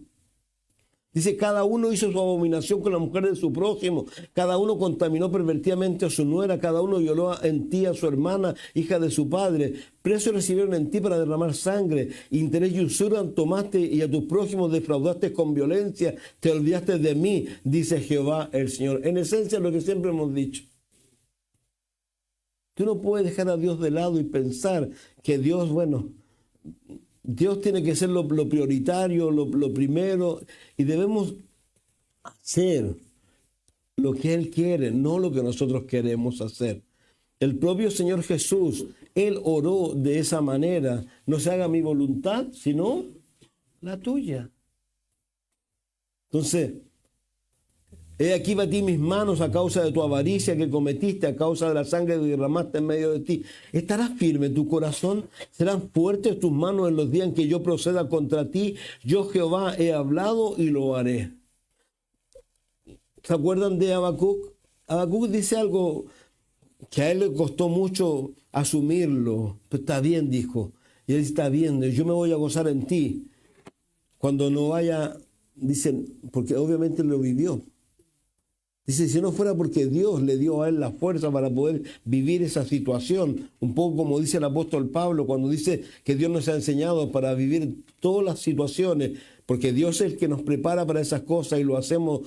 Dice, cada uno hizo su abominación con la mujer de su prójimo, cada uno contaminó pervertidamente a su nuera, cada uno violó en ti a su hermana, hija de su padre. Precio recibieron en ti para derramar sangre, interés y usura tomaste, y a tus prójimos defraudaste con violencia, te olvidaste de mí, dice Jehová el Señor. En esencia, lo que siempre hemos dicho. Tú no puedes dejar a Dios de lado y pensar que Dios, Dios tiene que ser lo prioritario, lo primero, y debemos hacer lo que Él quiere, no lo que nosotros queremos hacer. El propio Señor Jesús, Él oró de esa manera: no se haga mi voluntad, sino la tuya. Entonces, he aquí batí mis manos a causa de tu avaricia que cometiste, a causa de la sangre que derramaste en medio de ti. ¿Estarás firme tu corazón? ¿Serán fuertes tus manos en los días en que yo proceda contra ti? Yo Jehová he hablado y lo haré. ¿Se acuerdan de Habacuc? Habacuc dice algo que a él le costó mucho asumirlo. Pero está bien, dijo. Y él está bien, yo me voy a gozar en ti. Cuando no haya, dicen, porque obviamente lo vivió. Dice, si no fuera porque Dios le dio a él la fuerza para poder vivir esa situación, un poco como dice el apóstol Pablo cuando dice que Dios nos ha enseñado para vivir todas las situaciones, porque Dios es el que nos prepara para esas cosas y lo hacemos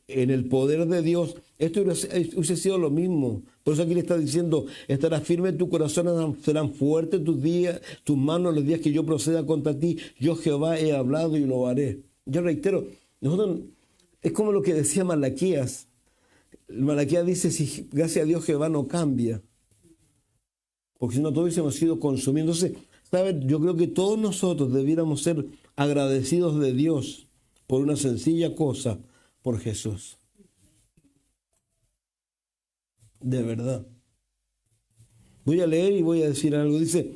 en el poder de Dios. Esto hubiese sido lo mismo. Por eso aquí le está diciendo, estará firme tu corazón, serán fuertes tus días, tus manos los días que yo proceda contra ti. Yo Jehová he hablado y lo haré. Yo reitero, nosotros, es como lo que decía Malaquías. Malaquías dice, si gracias a Dios Jehová no cambia, porque si no todos hubiésemos sido consumidos. Entonces, ¿sabes? Yo creo que todos nosotros debiéramos ser agradecidos de Dios por una sencilla cosa, por Jesús. De verdad. Voy a leer y voy a decir algo. Dice,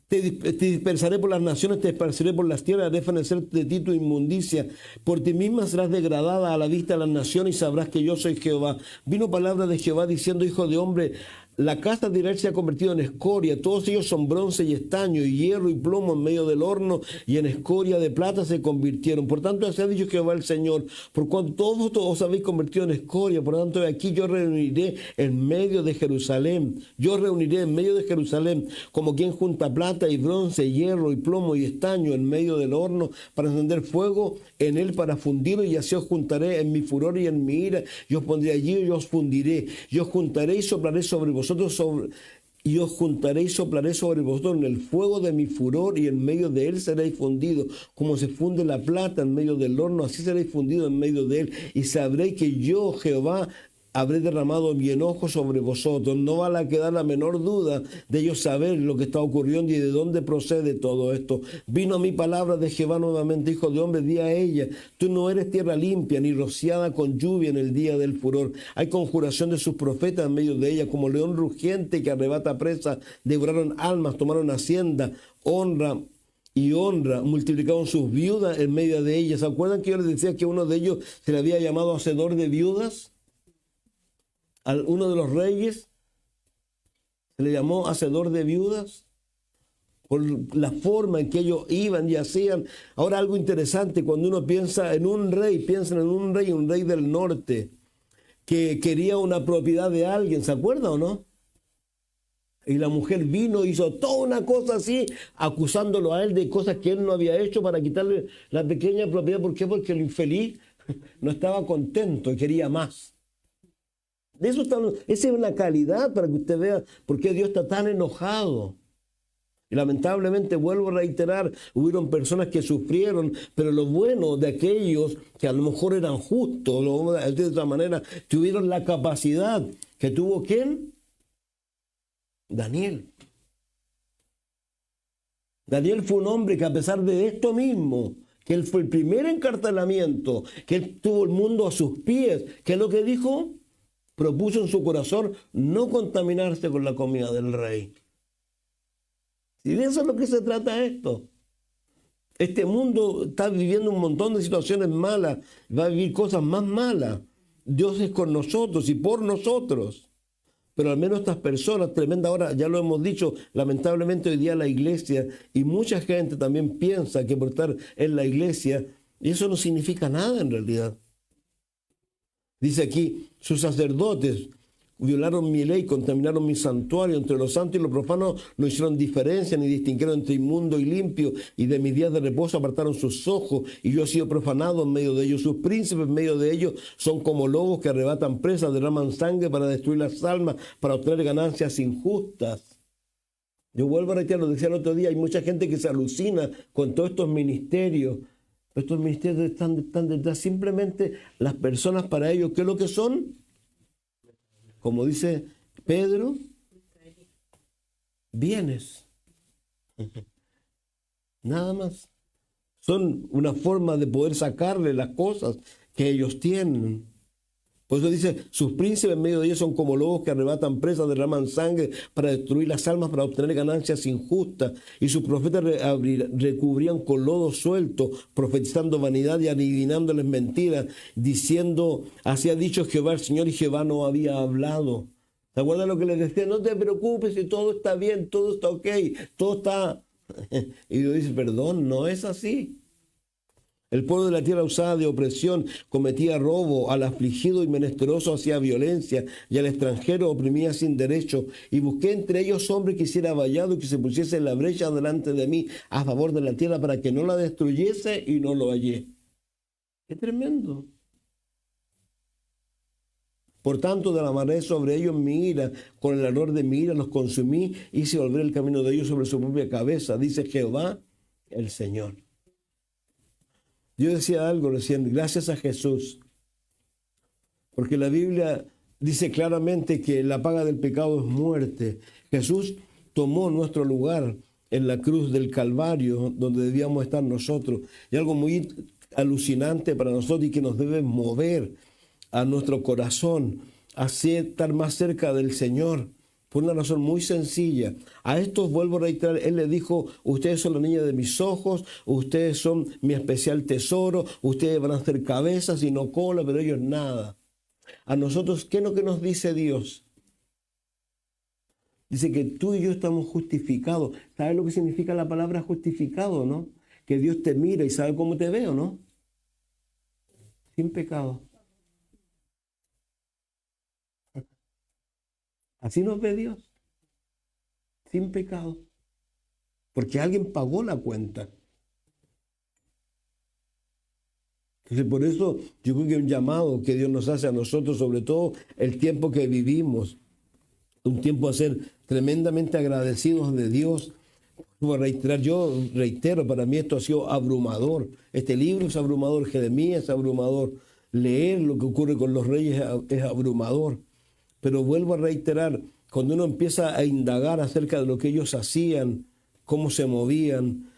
te dispersaré por las naciones, te esparciré por las tierras, haré fenecer de ti tu inmundicia. Por ti misma serás degradada a la vista de las naciones y sabrás que yo soy Jehová. Vino palabra de Jehová diciendo, hijo de hombre, la casa de Israel se ha convertido en escoria. Todos ellos son bronce y estaño, y hierro y plomo en medio del horno, y en escoria de plata se convirtieron. Por tanto, así ha dicho Jehová el Señor, por cuanto todos os habéis convertido en escoria, por tanto, aquí yo reuniré en medio de Jerusalén. Yo reuniré en medio de Jerusalén como quien junta plata y bronce, hierro y plomo y estaño en medio del horno para encender fuego en él para fundirlo, y así os juntaré en mi furor y en mi ira. Yo os pondré allí y os fundiré. Yo os juntaré y soplaré sobre vosotros. Y os juntaré y soplaré sobre vosotros en el fuego de mi furor, y en medio de él seréis fundidos. Como se funde la plata en medio del horno, así seréis fundidos en medio de él. Y sabréis que yo, Jehová, habré derramado mi enojo sobre vosotros. No va a quedar la menor duda de ellos saber lo que está ocurriendo y de dónde procede todo esto. Vino a mí palabra de Jehová nuevamente, hijo de hombre, di a ella, tú no eres tierra limpia ni rociada con lluvia en el día del furor. Hay conjuración de sus profetas en medio de ella, como león rugiente que arrebata presa, devoraron almas, tomaron hacienda, honra y honra, multiplicaron sus viudas en medio de ellas. ¿Se acuerdan que yo les decía que uno de ellos se le había llamado hacedor de viudas? A uno de los reyes se le llamó hacedor de viudas por la forma en que ellos iban y hacían. Ahora, algo interesante, cuando uno piensa en un rey, piensan en un rey del norte que quería una propiedad de alguien, ¿se acuerda o no? Y la mujer vino, hizo toda una cosa así, acusándolo a él de cosas que él no había hecho para quitarle la pequeña propiedad. ¿Por qué? Porque el infeliz no estaba contento y quería más. De eso esa es una calidad para que usted vea por qué Dios está tan enojado. Y lamentablemente, vuelvo a reiterar, hubieron personas que sufrieron, pero lo bueno de aquellos que a lo mejor eran justos, lo vamos a decir de otra manera, tuvieron la capacidad que tuvo ¿quién? Daniel. Daniel fue un hombre que, a pesar de esto mismo, que él fue el primer encarcelamiento, que él tuvo el mundo a sus pies, ¿qué es lo que dijo? Propuso en su corazón no contaminarse con la comida del rey. Y de eso es lo que se trata esto. Este mundo está viviendo un montón de situaciones malas, va a vivir cosas más malas. Dios es con nosotros y por nosotros. Pero al menos estas personas, tremenda ahora, ya lo hemos dicho, lamentablemente hoy día la iglesia, y mucha gente también piensa que por estar en la iglesia, y eso no significa nada en realidad. Dice aquí, sus sacerdotes violaron mi ley, contaminaron mi santuario, entre los santos y los profanos no hicieron diferencia, ni distinguieron entre inmundo y limpio, y de mis días de reposo apartaron sus ojos, y yo he sido profanado en medio de ellos. Sus príncipes en medio de ellos son como lobos que arrebatan presas, derraman sangre para destruir las almas, para obtener ganancias injustas. Yo vuelvo a reiterar, lo decía el otro día, hay mucha gente que se alucina con todos estos ministerios. Estos ministerios están detrás. Simplemente las personas para ellos, ¿qué es lo que son? Como dice Pedro, bienes. Nada más. Son una forma de poder sacarle las cosas que ellos tienen. Por eso dice, sus príncipes en medio de ellos son como lobos que arrebatan presas, derraman sangre para destruir las almas, para obtener ganancias injustas. Y sus profetas recubrían con lodo suelto, profetizando vanidad y adivinándoles mentiras, diciendo, así ha dicho Jehová el Señor, y Jehová no había hablado. ¿Se acuerdan lo que les decía? No te preocupes, si todo está bien, todo está ok, todo está... Y Dios dice, perdón, no es así. El pueblo de la tierra usada de opresión cometía robo, al afligido y menesteroso hacía violencia, y al extranjero oprimía sin derecho. Y busqué entre ellos hombre que hiciera vallado y que se pusiese en la brecha delante de mí a favor de la tierra para que no la destruyese, y no lo hallé. ¡Qué tremendo! Por tanto, derramaré sobre ellos mi ira, con el ardor de mi ira los consumí, hice volver el camino de ellos sobre su propia cabeza, dice Jehová el Señor. Yo decía algo recién, gracias a Jesús, porque la Biblia dice claramente que la paga del pecado es muerte. Jesús tomó nuestro lugar en la cruz del Calvario, donde debíamos estar nosotros, y algo muy alucinante para nosotros y que nos debe mover a nuestro corazón, así estar más cerca del Señor, por una razón muy sencilla. A estos vuelvo a reiterar, Él le dijo, ustedes son la niña de mis ojos, ustedes son mi especial tesoro, ustedes van a ser cabezas y no cola, pero ellos nada. A nosotros, ¿qué es lo que nos dice Dios? Dice que tú y yo estamos justificados. ¿Sabes lo que significa la palabra justificado, no? Que Dios te mira y sabe cómo te veo, ¿no? Sin pecado. Así nos ve Dios, sin pecado, porque alguien pagó la cuenta. Entonces, por eso yo creo que un llamado que Dios nos hace a nosotros, sobre todo el tiempo que vivimos, un tiempo a ser tremendamente agradecidos de Dios. Yo reitero, para mí esto ha sido abrumador. Este libro es abrumador, Jeremías es abrumador, leer lo que ocurre con los reyes es abrumador. Pero vuelvo a reiterar, cuando uno empieza a indagar acerca de lo que ellos hacían, cómo se movían.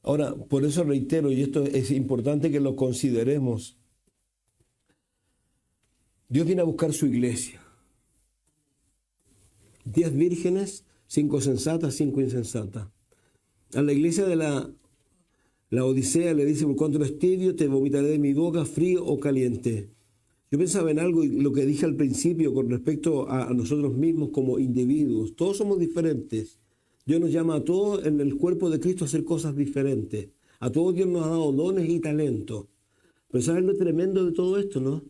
Ahora, por eso reitero, y esto es importante que lo consideremos, Dios viene a buscar su iglesia. 10 vírgenes, 5 sensatas, 5 insensatas. A la iglesia de la Odisea le dice, por cuanto eres tibio, te vomitaré de mi boca, frío o caliente. Yo pensaba en algo, lo que dije al principio con respecto a nosotros mismos como individuos. Todos somos diferentes. Dios nos llama a todos en el cuerpo de Cristo a hacer cosas diferentes. A todos Dios nos ha dado dones y talentos. Pero ¿sabes lo tremendo de todo esto, no?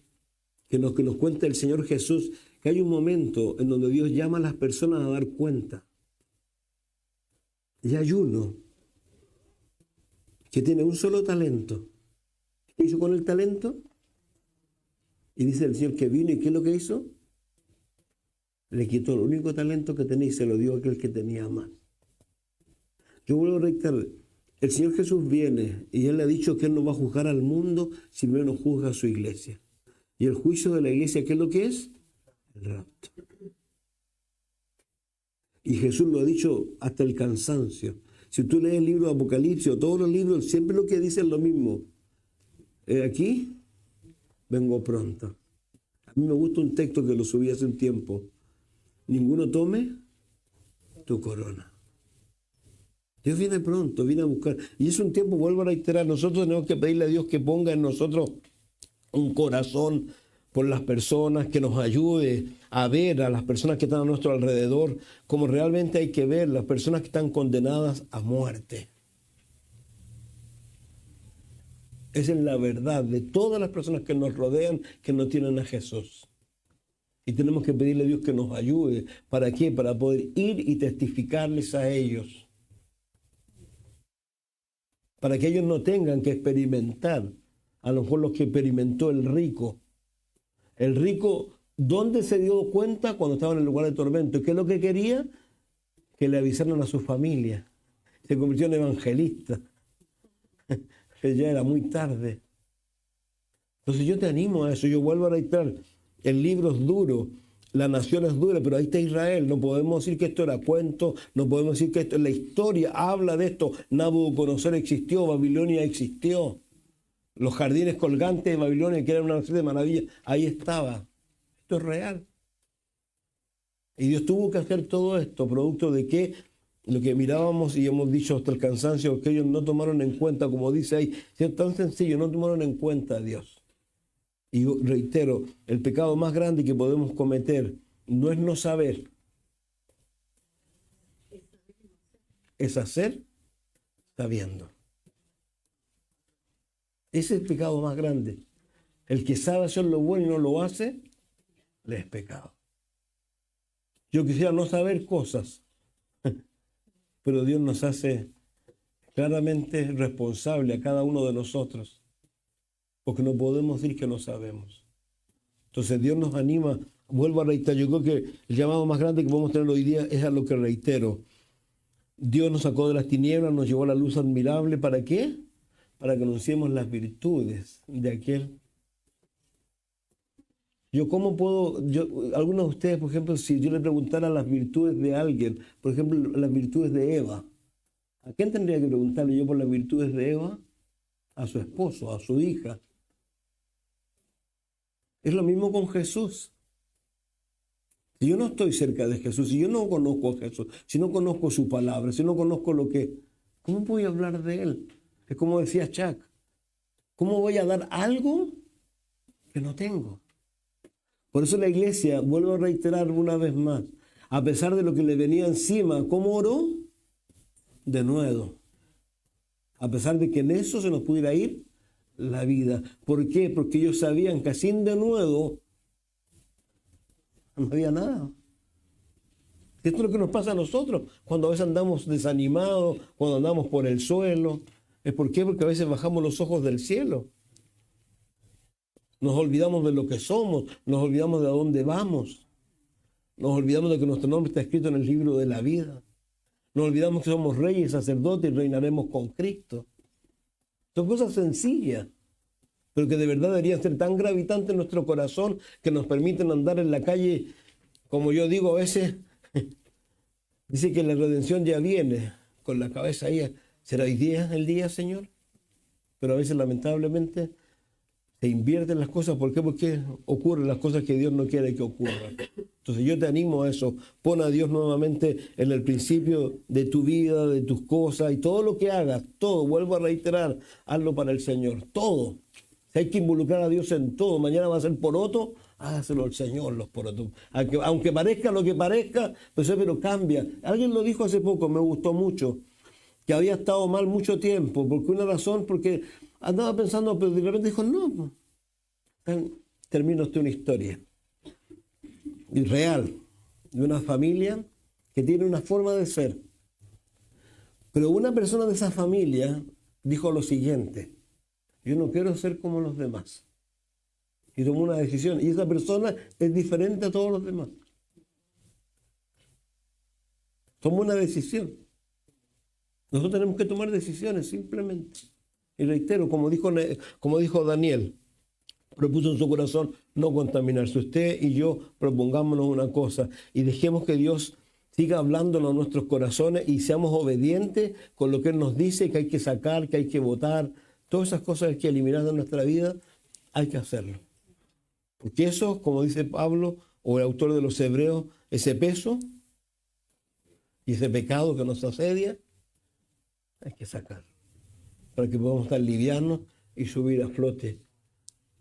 Que nos cuenta el Señor Jesús, que hay un momento en donde Dios llama a las personas a dar cuenta. Y hay uno que tiene un solo talento. ¿Qué hizo con el talento? Y dice el Señor que vino, ¿y qué es lo que hizo? Le quitó el único talento que tenía y se lo dio a aquel que tenía más. Yo vuelvo a reiterar, el Señor Jesús viene y Él le ha dicho que Él no va a juzgar al mundo si primero juzga a su iglesia. Y el juicio de la iglesia, ¿qué es lo que es? El rapto. Y Jesús lo ha dicho hasta el cansancio. Si tú lees el libro de Apocalipsis o todos los libros, siempre lo que dicen es lo mismo. Aquí vengo pronto. A mí me gusta un texto que lo subí hace un tiempo. Ninguno tome tu corona. Dios viene pronto, viene a buscar. Y es un tiempo, vuelvo a reiterar, nosotros tenemos que pedirle a Dios que ponga en nosotros un corazón por las personas, que nos ayude a ver a las personas que están a nuestro alrededor, como realmente hay que ver las personas que están condenadas a muerte. Esa es la verdad de todas las personas que nos rodean, que no tienen a Jesús. Y tenemos que pedirle a Dios que nos ayude. ¿Para qué? Para poder ir y testificarles a ellos. Para que ellos no tengan que experimentar, a lo mejor lo que experimentó el rico. El rico, ¿dónde se dio cuenta? Cuando estaba en el lugar de tormento. ¿Qué es lo que quería? Que le avisaran a su familia. Se convirtió en evangelista. Ya era muy tarde. Entonces yo te animo a eso. Yo vuelvo a reiterar, el libro es duro, la nación es dura, pero ahí está Israel. No podemos decir que esto era cuento, no podemos decir que esto, la historia habla de esto. Nabucodonosor existió, Babilonia existió. Los jardines colgantes de Babilonia, que eran una nación de maravillas, ahí estaba. Esto es real. Y Dios tuvo que hacer todo esto, producto de que lo que mirábamos y hemos dicho hasta el cansancio, que ellos no tomaron en cuenta, como dice ahí, es tan sencillo, no tomaron en cuenta a Dios. Y yo reitero, el pecado más grande que podemos cometer no es no saber, es hacer sabiendo. Ese es el pecado más grande. El que sabe hacer lo bueno y no lo hace, le es pecado. Yo quisiera no saber cosas, pero Dios nos hace claramente responsable a cada uno de nosotros, porque no podemos decir que no sabemos. Entonces Dios nos anima, vuelvo a reiterar, yo creo que el llamado más grande que podemos tener hoy día es a lo que reitero. Dios nos sacó de las tinieblas, nos llevó a la luz admirable. ¿Para qué? Para que anunciemos las virtudes de aquel. Algunos de ustedes, por ejemplo, si yo le preguntara las virtudes de alguien, por ejemplo, las virtudes de Eva, ¿a quién tendría que preguntarle yo por las virtudes de Eva? A su esposo, a su hija. Es lo mismo con Jesús. Si yo no estoy cerca de Jesús, si yo no conozco a Jesús, si no conozco su palabra, si no conozco ¿cómo voy a hablar de él? Es como decía Chuck, ¿cómo voy a dar algo que no tengo? Por eso la iglesia, vuelvo a reiterar una vez más, a pesar de lo que le venía encima, ¿cómo oró? De nuevo. A pesar de que en eso se nos pudiera ir la vida. ¿Por qué? Porque ellos sabían que sin de nuevo no había nada. Esto es lo que nos pasa a nosotros cuando a veces andamos desanimados, cuando andamos por el suelo. ¿Por qué? Porque a veces bajamos los ojos del cielo. Nos olvidamos de lo que somos, nos olvidamos de a dónde vamos. Nos olvidamos de que nuestro nombre está escrito en el libro de la vida. Nos olvidamos que somos reyes, sacerdotes y reinaremos con Cristo. Son cosas sencillas, pero que de verdad deberían ser tan gravitantes en nuestro corazón que nos permiten andar en la calle, como yo digo a veces, dice que la redención ya viene con la cabeza ahí. ¿Será hoy día el día, Señor? Pero a veces lamentablemente se invierten las cosas. ¿Por qué? Porque ocurren las cosas que Dios no quiere que ocurran. Entonces yo te animo a eso. Pon a Dios nuevamente en el principio de tu vida, de tus cosas, y todo lo que hagas, todo, vuelvo a reiterar, hazlo para el Señor, todo. Si hay que involucrar a Dios en todo, mañana va a ser poroto, hágaselo al Señor los porotos. Aunque parezca lo que parezca, pues pero cambia. Alguien lo dijo hace poco, me gustó mucho, que había estado mal mucho tiempo, porque andaba pensando, pero de repente dijo, no, termino una historia real de una familia que tiene una forma de ser. Pero una persona de esa familia dijo lo siguiente: yo no quiero ser como los demás. Y tomó una decisión. Y esa persona es diferente a todos los demás. Tomó una decisión. Nosotros tenemos que tomar decisiones simplemente. Y reitero, como dijo Daniel, propuso en su corazón no contaminarse. Usted y yo propongámonos una cosa y dejemos que Dios siga hablándonos a nuestros corazones y seamos obedientes con lo que Él nos dice, que hay que sacar, que hay que votar. Todas esas cosas que hay que eliminar de nuestra vida, hay que hacerlo. Porque eso, como dice Pablo o el autor de los Hebreos, ese peso y ese pecado que nos asedia, hay que sacarlo para que podamos estar livianos y subir a flote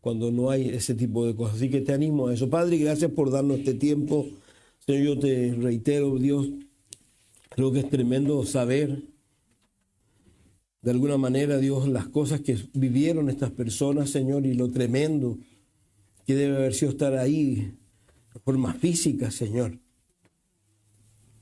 cuando no hay ese tipo de cosas. Así que te animo a eso. Padre, gracias por darnos este tiempo. Señor, yo te reitero, Dios, creo que es tremendo saber, de alguna manera, Dios, las cosas que vivieron estas personas, Señor, y lo tremendo que debe haber sido estar ahí de forma física, Señor.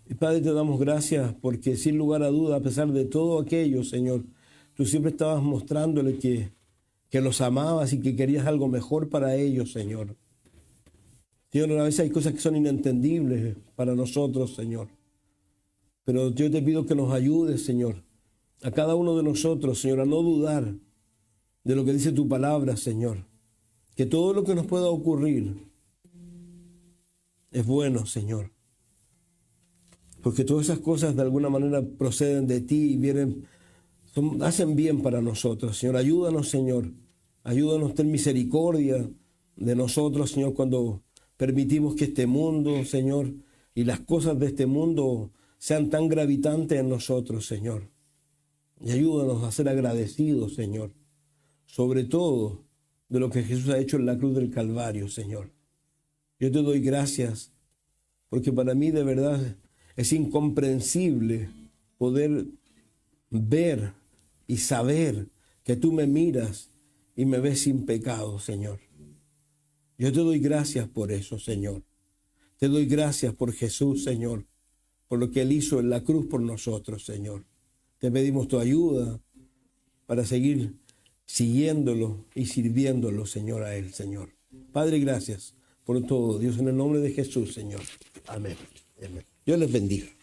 Y Padre, te damos gracias porque sin lugar a duda, a pesar de todo aquello, Señor, tú siempre estabas mostrándole que los amabas y que querías algo mejor para ellos, Señor. Señor, a veces hay cosas que son inentendibles para nosotros, Señor. Pero yo te pido que nos ayudes, Señor, a cada uno de nosotros, Señor, a no dudar de lo que dice tu palabra, Señor. Que todo lo que nos pueda ocurrir es bueno, Señor. Porque todas esas cosas de alguna manera proceden de ti y hacen bien para nosotros, Señor. Ayúdanos, Señor. Ayúdanos, ten misericordia de nosotros, Señor, cuando permitimos que este mundo, Señor, y las cosas de este mundo sean tan gravitantes en nosotros, Señor. Y ayúdanos a ser agradecidos, Señor. Sobre todo, de lo que Jesús ha hecho en la cruz del Calvario, Señor. Yo te doy gracias porque para mí de verdad es incomprensible poder ver y saber que tú me miras y me ves sin pecado, Señor. Yo te doy gracias por eso, Señor. Te doy gracias por Jesús, Señor, por lo que Él hizo en la cruz por nosotros, Señor. Te pedimos tu ayuda para seguir siguiéndolo y sirviéndolo, Señor, a Él, Señor. Padre, gracias por todo, Dios, en el nombre de Jesús, Señor. Amén. Amén. Dios les bendiga.